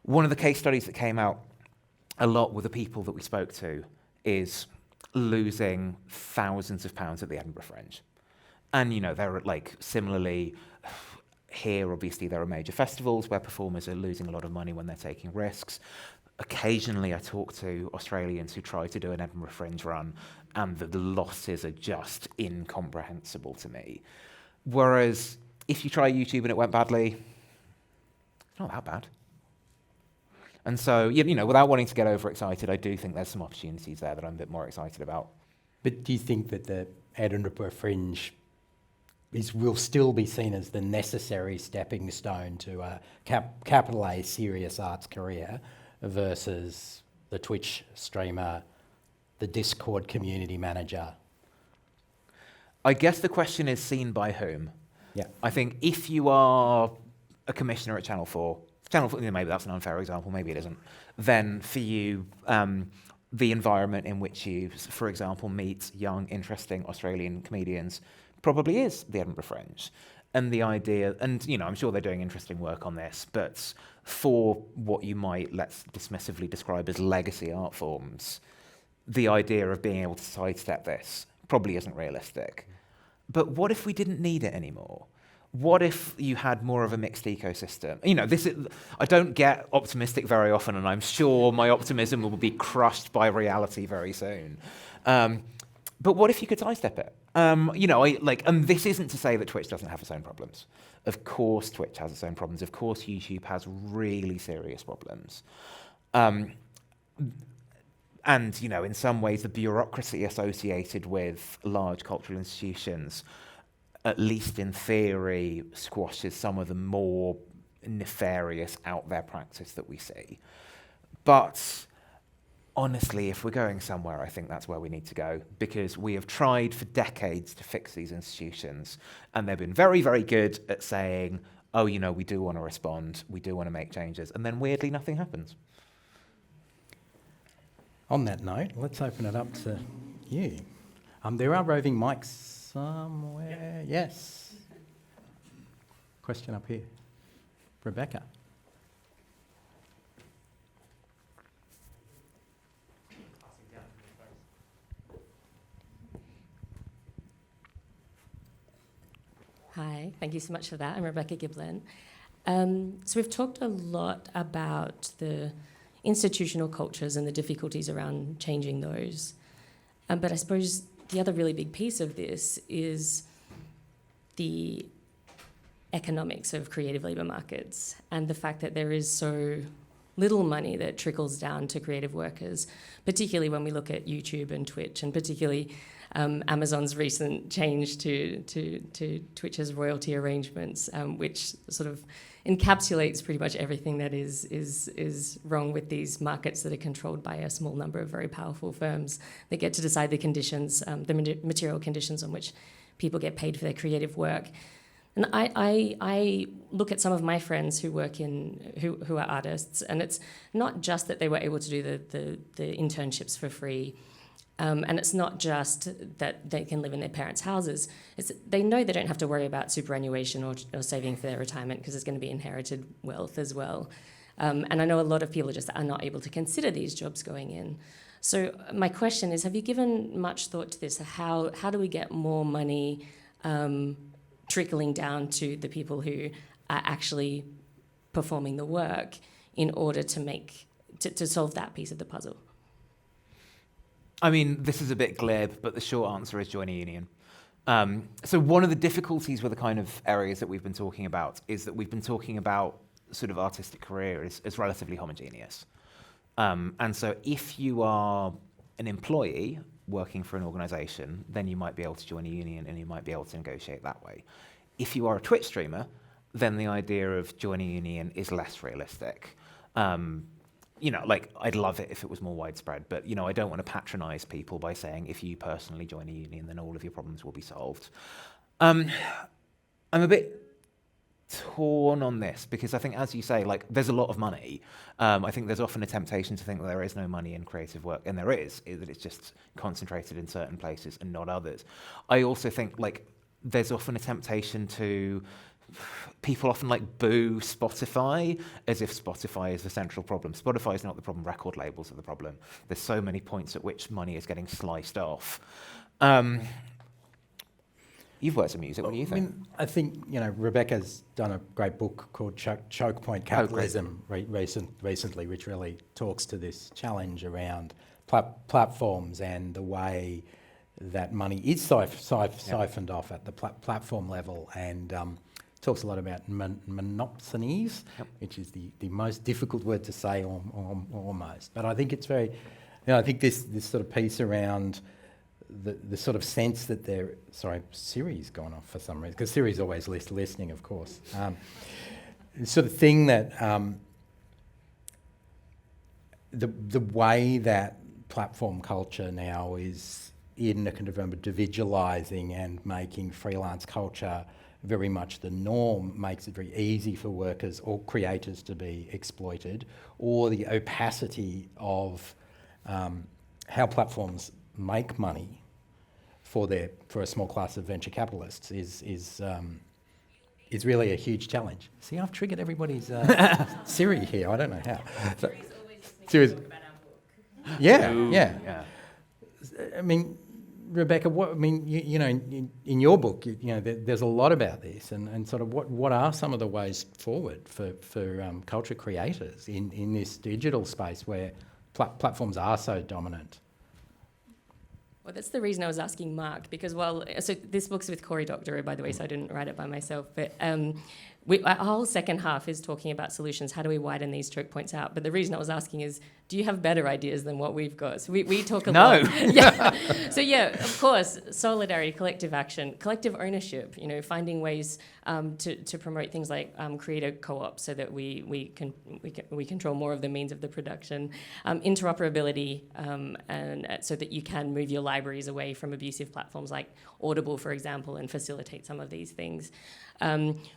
Speaker 3: One of the case studies that came out a lot with the people that we spoke to is losing thousands of pounds at the Edinburgh Fringe. And, there are, similarly, here, obviously, there are major festivals where performers are losing a lot of money when they're taking risks. Occasionally, I talk to Australians who try to do an Edinburgh Fringe run, and the losses are just incomprehensible to me. Whereas, if you try YouTube and it went badly, it's not that bad. And so, without wanting to get overexcited, I do think there's some opportunities there that I'm a bit more excited about.
Speaker 2: But do you think that the Edinburgh Fringe will still be seen as the necessary stepping stone to a capital A serious arts career versus the Twitch streamer, the Discord community manager?
Speaker 3: I guess the question is seen by whom?
Speaker 2: Yeah.
Speaker 3: I think if you are a commissioner at Channel 4, maybe that's an unfair example, maybe it isn't, then for you, the environment in which you, for example, meet young, interesting Australian comedians probably is the Edinburgh Fringe. And the idea, and I'm sure they're doing interesting work on this, but for what you might, let's dismissively describe as legacy art forms, the idea of being able to sidestep this probably isn't realistic. But what if we didn't need it anymore? What if you had more of a mixed ecosystem? I don't get optimistic very often, and I'm sure my optimism will be crushed by reality very soon. But what if you could sidestep it? And this isn't to say that Twitch doesn't have its own problems. Of course Twitch has its own problems. Of course YouTube has really serious problems. And, in some ways, the bureaucracy associated with large cultural institutions, at least in theory, squashes some of the more nefarious out there practice that we see. But honestly, if we're going somewhere, I think that's where we need to go, because we have tried for decades to fix these institutions, and they've been very, very good at saying, oh, we do want to respond, we do want to make changes, and then weirdly nothing happens.
Speaker 2: On that note, let's open it up to you. There are roving mics somewhere. Yes. Question up here. Rebecca.
Speaker 4: Hi, thank you so much for that. I'm Rebecca Giblin. So we've talked a lot about the institutional cultures and the difficulties around changing those. But I suppose the other really big piece of this is the economics of creative labour markets and the fact that there is so little money that trickles down to creative workers, particularly when we look at YouTube and Twitch, and particularly Amazon's recent change to Twitch's royalty arrangements, which sort of encapsulates pretty much everything that is wrong with these markets that are controlled by a small number of very powerful firms that get to decide the conditions, the material conditions on which people get paid for their creative work. And I look at some of my friends who work who are artists, and it's not just that they were able to do the internships for free, and it's not just that they can live in their parents' houses. It's they know they don't have to worry about superannuation or saving for their retirement because it's going to be inherited wealth as well. And I know a lot of people just are not able to consider these jobs going in. So my question is, have you given much thought to this? How do we get more money trickling down to the people who are actually performing the work in order to solve that piece of the puzzle?
Speaker 3: I mean, this is a bit glib, but the short answer is join a union. So one of the difficulties with the kind of areas that we've been talking about is that we've been talking about sort of artistic career as relatively homogeneous. And so if you are an employee working for an organisation, then you might be able to join a union and you might be able to negotiate that way. If you are a Twitch streamer, then the idea of joining a union is less realistic. Like, I'd love it if it was more widespread, but, I don't want to patronise people by saying if you personally join a union, then all of your problems will be solved. I'm a bit torn on this because I think, as you say, like, there's a lot of money. I think there's often a temptation to think that there is no money in creative work, and there is that it's just concentrated in certain places and not others. I also think, like, there's often a temptation to... People often boo Spotify as if Spotify is the central problem. Spotify is not the problem, record labels are the problem. There's so many points at which money is getting sliced off. You've worked in music, what do you think?
Speaker 2: I think, Rebecca's done a great book called Choke Point Capitalism recently, which really talks to this challenge around platforms and the way that money is siphoned off at the platform level, and talks a lot about monopsonies, which is the most difficult word to say almost. But I think it's very, I think this sort of piece around the sort of sense that Siri's gone off for some reason, because Siri's always listening, of course. The sort of thing that, the way that platform culture now is in a kind of individualising and making freelance culture very much the norm, makes it very easy for workers or creators to be exploited, or the opacity of how platforms make money for a small class of venture capitalists is really a huge challenge. See, I've triggered everybody's Siri here. I don't know how. Siri's always talk about our book. Yeah. I mean, Rebecca, in your book, there's a lot about this, and sort of what are some of the ways forward for culture creators in this digital space where platforms are so dominant?
Speaker 4: Well, that's the reason I was asking Mark, because so this book's with Cory Doctorow, by the way, so I didn't write it by myself, but our whole second half is talking about solutions. How do we widen these choke points out? But the reason I was asking is, do you have better ideas than what we've got? So we talk a lot. Yeah. So of course, solidarity, collective action, collective ownership. Finding ways to promote things like creator co-ops, so that we control more of the means of the production, interoperability, and so that you can move your libraries away from abusive platforms like Audible, for example, and facilitate some of these things.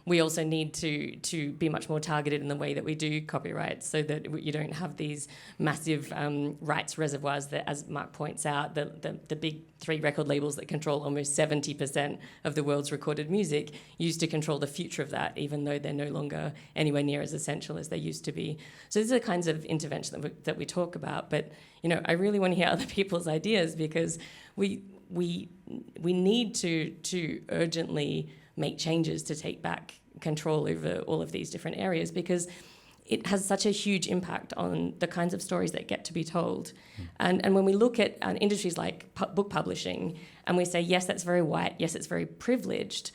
Speaker 4: We also need to be much more targeted in the way that we do copyright, so that you don't have these massive rights reservoirs that, as Mark points out, the big three record labels that control almost 70% of the world's recorded music used to control the future of that, even though they're no longer anywhere near as essential as they used to be. So these are the kinds of intervention that we talk about. But I really want to hear other people's ideas, because we need to urgently make changes to take back control over all of these different areas, because it has such a huge impact on the kinds of stories that get to be told. And when we look at industries like book publishing, and we say, yes, that's very white, yes, it's very privileged,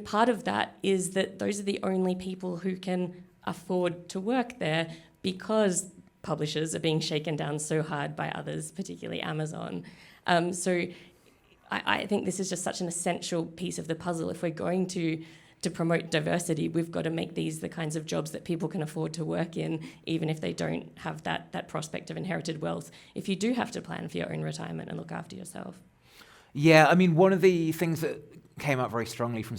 Speaker 4: part of that is that those are the only people who can afford to work there, because publishers are being shaken down so hard by others, particularly Amazon. So I think this is just such an essential piece of the puzzle. If we're going to promote diversity, we've got to make these the kinds of jobs that people can afford to work in, even if they don't have that prospect of inherited wealth, if you do have to plan for your own retirement and look after yourself.
Speaker 3: Yeah, I mean, one of the things that came up very strongly from,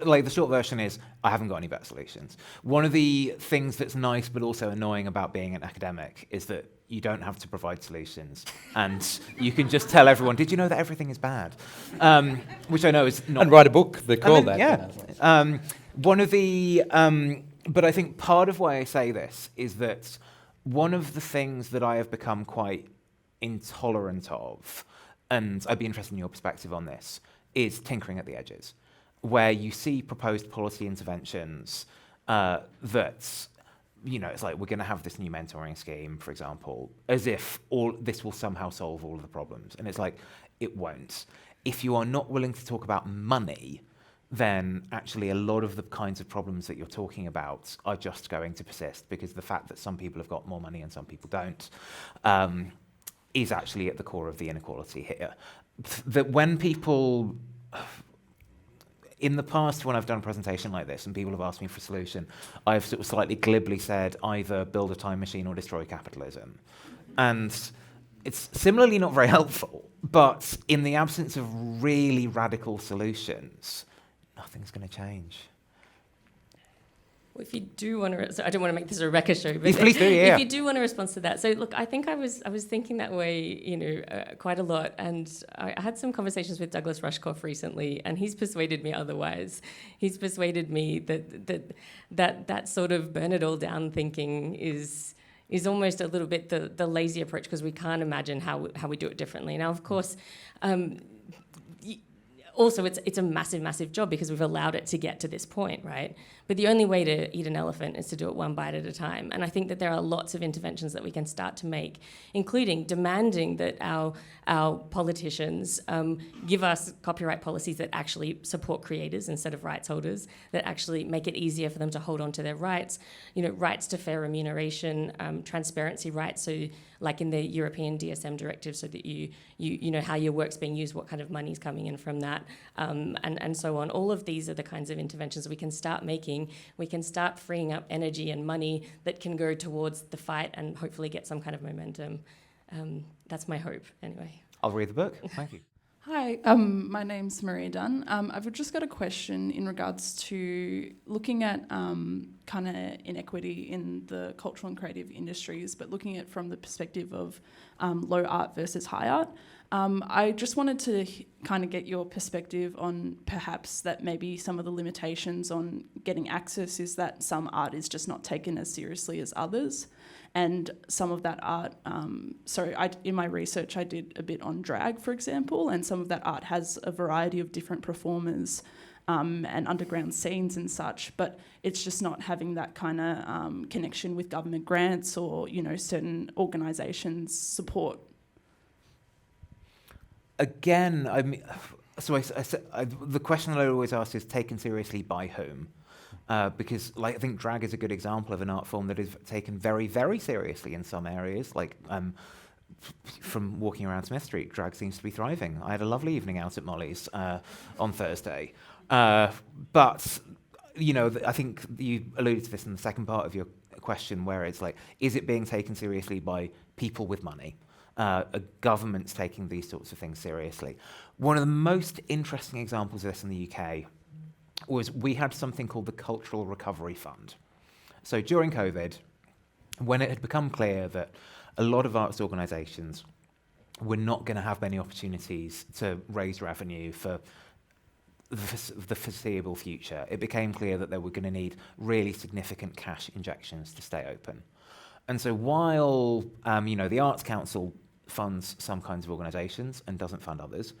Speaker 3: like, the short version is, I haven't got any better solutions. One of the things that's nice but also annoying about being an academic is that you don't have to provide solutions, and you can just tell everyone, did you know that everything is bad? Which I know is not...
Speaker 2: And write a book that called that.
Speaker 3: Yeah. One of the... but I think part of why I say this is that one of the things that I have become quite intolerant of, and I'd be interested in your perspective on this, is tinkering at the edges, where you see proposed policy interventions that, you know, it's like, we're going to have this new mentoring scheme, for example, as if all this will somehow solve all of the problems. And it's like, it won't. If you are not willing to talk about money, then actually a lot of the kinds of problems that you're talking about are just going to persist, because the fact that some people have got more money and some people don't is actually at the core of the inequality here. That when people, in the past when I've done a presentation like this and people have asked me for a solution, I've sort of slightly glibly said either build a time machine or destroy capitalism. And it's similarly not very helpful, but in the absence of really radical solutions, nothing's going to change.
Speaker 4: Well, if you do want to, so I don't want to make this a Rebecca show, but
Speaker 3: yes, please do, yeah.
Speaker 4: If you do want to respond to that, so look, I think I was thinking that way, you know, quite a lot, and I had some conversations with Douglas Rushkoff recently, and he's persuaded me otherwise. He's persuaded me that sort of burn it all down thinking is almost a little bit the lazy approach, because we can't imagine how we do it differently. Now, of course. Also, it's a massive, massive job because we've allowed it to get to this point, right? But the only way to eat an elephant is to do it one bite at a time. And I think that there are lots of interventions that we can start to make, including demanding that our politicians give us copyright policies that actually support creators instead of rights holders, that actually make it easier for them to hold on to their rights, you know, rights to fair remuneration, transparency rights, so like in the European DSM directive, so that you know how your work's being used, what kind of money's coming in from that, and so on. All of these are the kinds of interventions we can start making. We can start freeing up energy and money that can go towards the fight and hopefully get some kind of momentum. That's my hope, anyway.
Speaker 3: I'll read the book. Thank you.
Speaker 5: Hi, my name's Maria Dunn. I've just got a question in regards to looking at kind of inequity in the cultural and creative industries, but looking at it from the perspective of low art versus high art. I just wanted to kind of get your perspective on perhaps that maybe some of the limitations on getting access is that some art is just not taken as seriously as others. And some of that art, in my research I did a bit on drag, for example, and some of that art has a variety of different performers and underground scenes and such, but it's just not having that kind of connection with government grants or, you know, certain organisations' support.
Speaker 3: Again, I mean, so the question that I always ask is taken seriously by whom? Because, like, I think drag is a good example of an art form that is taken very, very seriously in some areas. Like, from walking around Smith Street, drag seems to be thriving. I had a lovely evening out at Molly's on Thursday. But, you know, I think you alluded to this in the second part of your question, where it's like, is it being taken seriously by people with money? Governments taking these sorts of things seriously. One of the most interesting examples of this in the UK was we had something called the Cultural Recovery Fund. So during COVID, when it had become clear that a lot of arts organisations were not going to have many opportunities to raise revenue for the foreseeable future, it became clear that they were going to need really significant cash injections to stay open. And so while the Arts Council funds some kinds of organisations and doesn't fund others,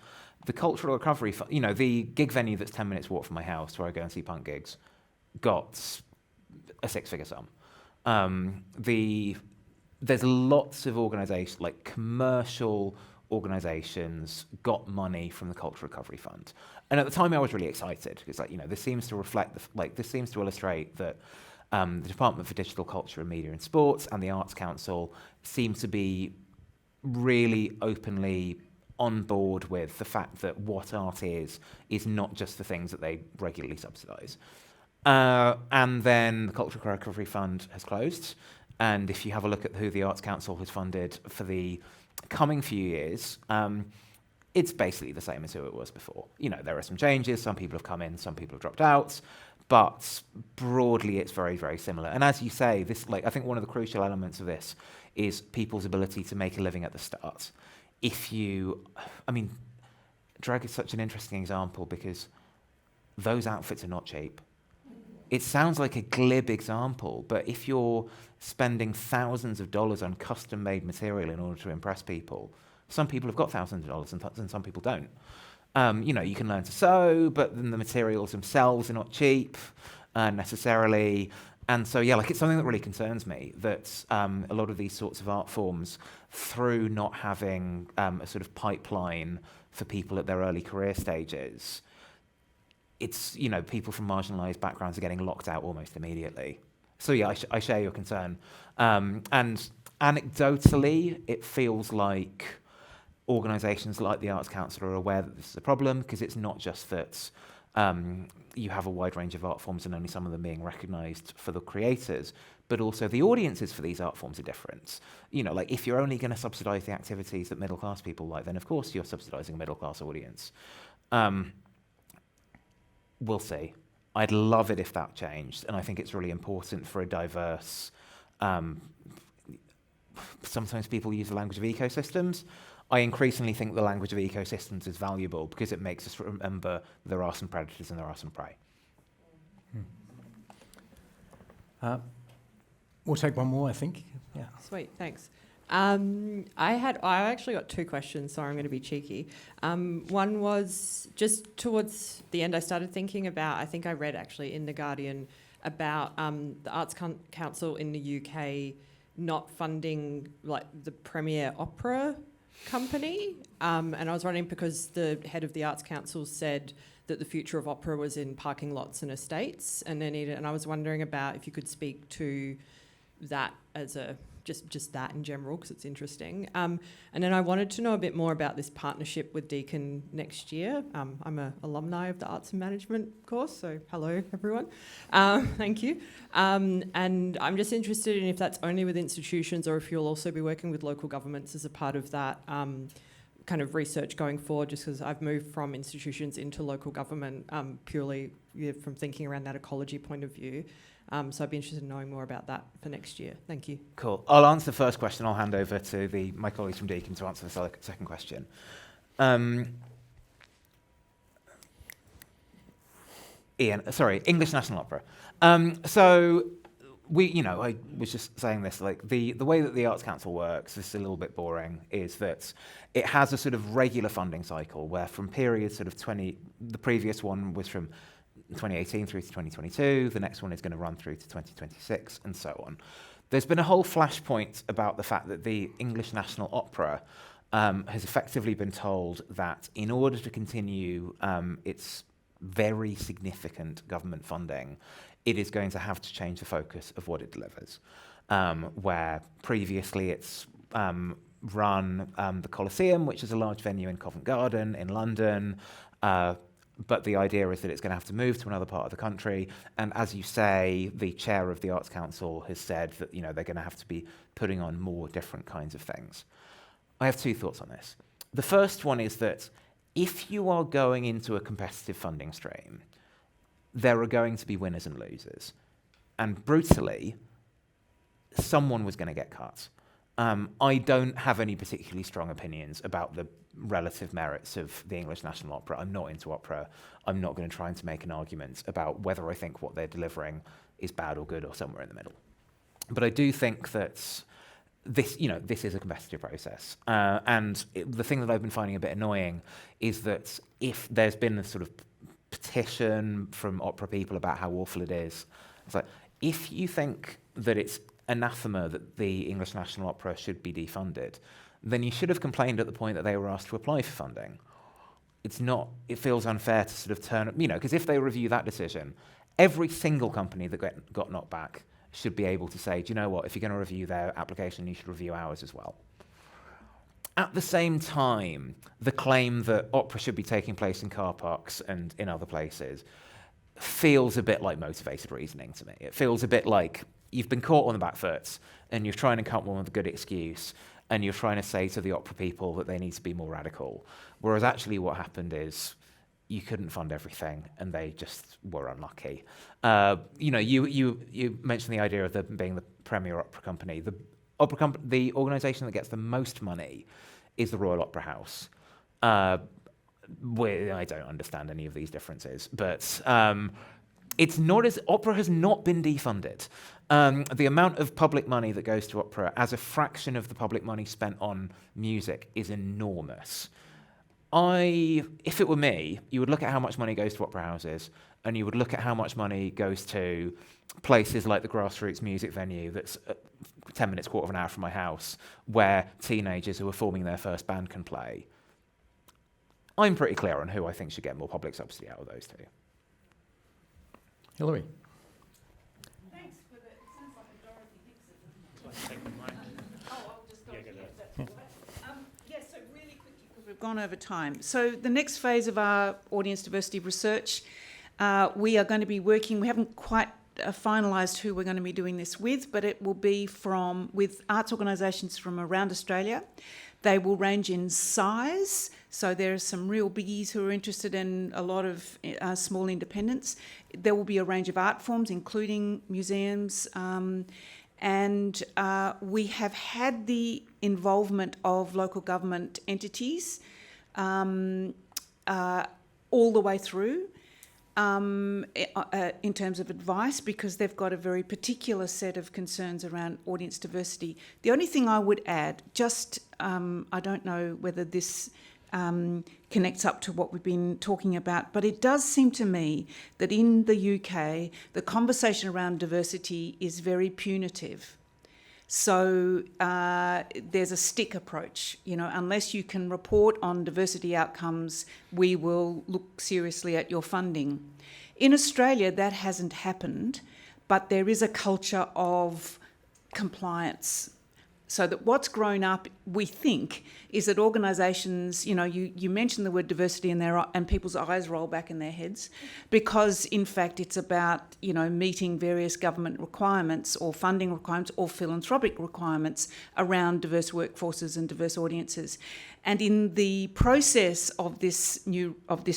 Speaker 3: the Cultural Recovery Fund, you know, the gig venue that's 10 minutes walk from my house where I go and see punk gigs, got a six-figure sum. There's lots of organisations, like commercial organisations, got money from the Cultural Recovery Fund. And at the time I was really excited because, like, you know, this seems to reflect, this seems to illustrate that the Department for Digital Culture and Media and Sports and the Arts Council seem to be really openly on board with the fact that what art is not just the things that they regularly subsidise. And then the Cultural Recovery Fund has closed. And if you have a look at who the Arts Council has funded for the coming few years, it's basically the same as who it was before. You know, there are some changes. Some people have come in, some people have dropped out. But broadly, it's very, very similar. And as you say, this, like, I think one of the crucial elements of this is people's ability to make a living at the start. Drag is such an interesting example because those outfits are not cheap. It sounds like a glib example, but if you're spending thousands of dollars on custom-made material in order to impress people, some people have got thousands of dollars and some people don't. You can learn to sew, but then the materials themselves are not cheap necessarily. And so, it's something that really concerns me, that a lot of these sorts of art forms, through not having a sort of pipeline for people at their early career stages, it's, people from marginalised backgrounds are getting locked out almost immediately. So, I share your concern. And anecdotally, it feels like organisations like the Arts Council are aware that this is a problem, because it's not just that you have a wide range of art forms and only some of them being recognised for the creators, but also the audiences for these art forms are different. If you're only going to subsidise the activities that middle-class people like, then of course you're subsidising a middle-class audience. We'll see. I'd love it if that changed, and I think it's really important for a diverse... sometimes people use the language of ecosystems. I increasingly think the language of ecosystems is valuable because it makes us remember there are some predators and there are some prey.
Speaker 2: We'll take one more, I think. Yeah.
Speaker 6: Sweet, thanks. I actually got two questions, so I'm going to be cheeky. One was just towards the end, I started thinking about, I think I read actually in The Guardian about the Arts Council in the UK not funding like the premier opera company, and I was wondering because the head of the Arts Council said that the future of opera was in parking lots and estates, and I was wondering about if you could speak to that as a just that in general, because it's interesting. And then I wanted to know a bit more about this partnership with Deakin next year. I'm an alumni of the Arts and Management course, so hello everyone. Thank you. And I'm just interested in if that's only with institutions or if you'll also be working with local governments as a part of that kind of research going forward, just because I've moved from institutions into local government purely from thinking around that ecology point of view. So I'd be interested in knowing more about that for next year. Thank you.
Speaker 3: Cool. I'll answer the first question. I'll hand over to my colleagues from Deakin to answer the second question. English National Opera. So I was just saying this, like the way that the Arts Council works, this is a little bit boring, is that it has a sort of regular funding cycle where from periods sort of the previous one was from 2018 through to 2022, the next one is going to run through to 2026, and so on. There's been a whole flashpoint about the fact that the English National Opera has effectively been told that in order to continue its very significant government funding, it is going to have to change the focus of what it delivers. Where previously it's run the Coliseum, which is a large venue in Covent Garden in London, but the idea is that it's going to have to move to another part of the country. And as you say, the chair of the Arts Council has said that they're going to have to be putting on more different kinds of things. I have two thoughts on this. The first one is that if you are going into a competitive funding stream, there are going to be winners and losers. And brutally, someone was going to get cut. I don't have any particularly strong opinions about the relative merits of the English National Opera. I'm not into opera. I'm not going to try to make an argument about whether I think what they're delivering is bad or good or somewhere in the middle. But I do think that this is a competitive process. The thing that I've been finding a bit annoying is that if there's been a sort of petition from opera people about how awful it is, it's like, if you think that it's anathema that the English National Opera should be defunded, then you should have complained at the point that they were asked to apply for funding. It feels unfair to sort of turn, because if they review that decision every single company that got knocked back should be able to say, do you know what, if you're going to review their application, you should review ours as well. At the same time, the claim that opera should be taking place in car parks and in other places feels a bit like motivated reasoning to me. It feels a bit like you've been caught on the back foot and you're trying to come up with a good excuse and you're trying to say to the opera people that they need to be more radical. Whereas actually what happened is you couldn't fund everything and they just were unlucky. You mentioned the idea of them being the premier opera company. The organisation that gets the most money is the Royal Opera House. I don't understand any of these differences, but it's not as opera has not been defunded. The amount of public money that goes to opera as a fraction of the public money spent on music is enormous. If it were me, you would look at how much money goes to opera houses, and you would look at how much money goes to places like the grassroots music venue that's 10 minutes, quarter of an hour from my house, where teenagers who are forming their first band can play. I'm pretty clear on who I think should get more public subsidy out of those two.
Speaker 2: Hilary.
Speaker 1: Thanks for that. It sounds like a Dorothy Dixon. I'll just go so really quickly, because we've gone over time. So the next phase of our audience diversity research, we are going to be working, we haven't quite finalised who we're going to be doing this with, but it will be with arts organisations from around Australia. They will range in size, so there are some real biggies who are interested in a lot of small independents. There will be a range of art forms, including museums, and we have had the involvement of local government entities all the way through. In terms of advice, because they've got a very particular set of concerns around audience diversity. The only thing I would add, I don't know whether this connects up to what we've been talking about, but it does seem to me that in the UK, the conversation around diversity is very punitive. So there's a stick approach, unless you can report on diversity outcomes, we will look seriously at your funding. In Australia, that hasn't happened, but there is a culture of compliance. So that what's grown up, we think, is that organisations, you mentioned the word diversity and people's eyes roll back in their heads, because in fact it's about, meeting various government requirements or funding requirements or philanthropic requirements around diverse workforces and diverse audiences. And in the process of this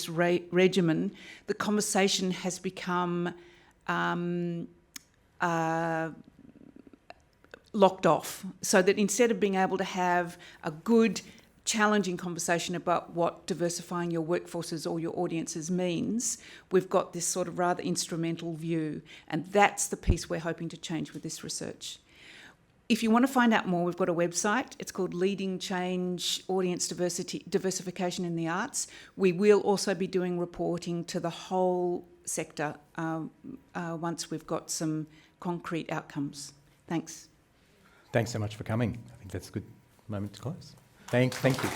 Speaker 1: regimen, the conversation has become locked off, so that instead of being able to have a good, challenging conversation about what diversifying your workforces or your audiences means, we've got this sort of rather instrumental view, and that's the piece we're hoping to change with this research. If you want to find out more, we've got a website. It's called Leading Change Audience Diversification in the Arts. We will also be doing reporting to the whole sector once we've got some concrete outcomes. Thanks.
Speaker 2: Thanks so much for coming. I think that's a good moment to close. Thank you.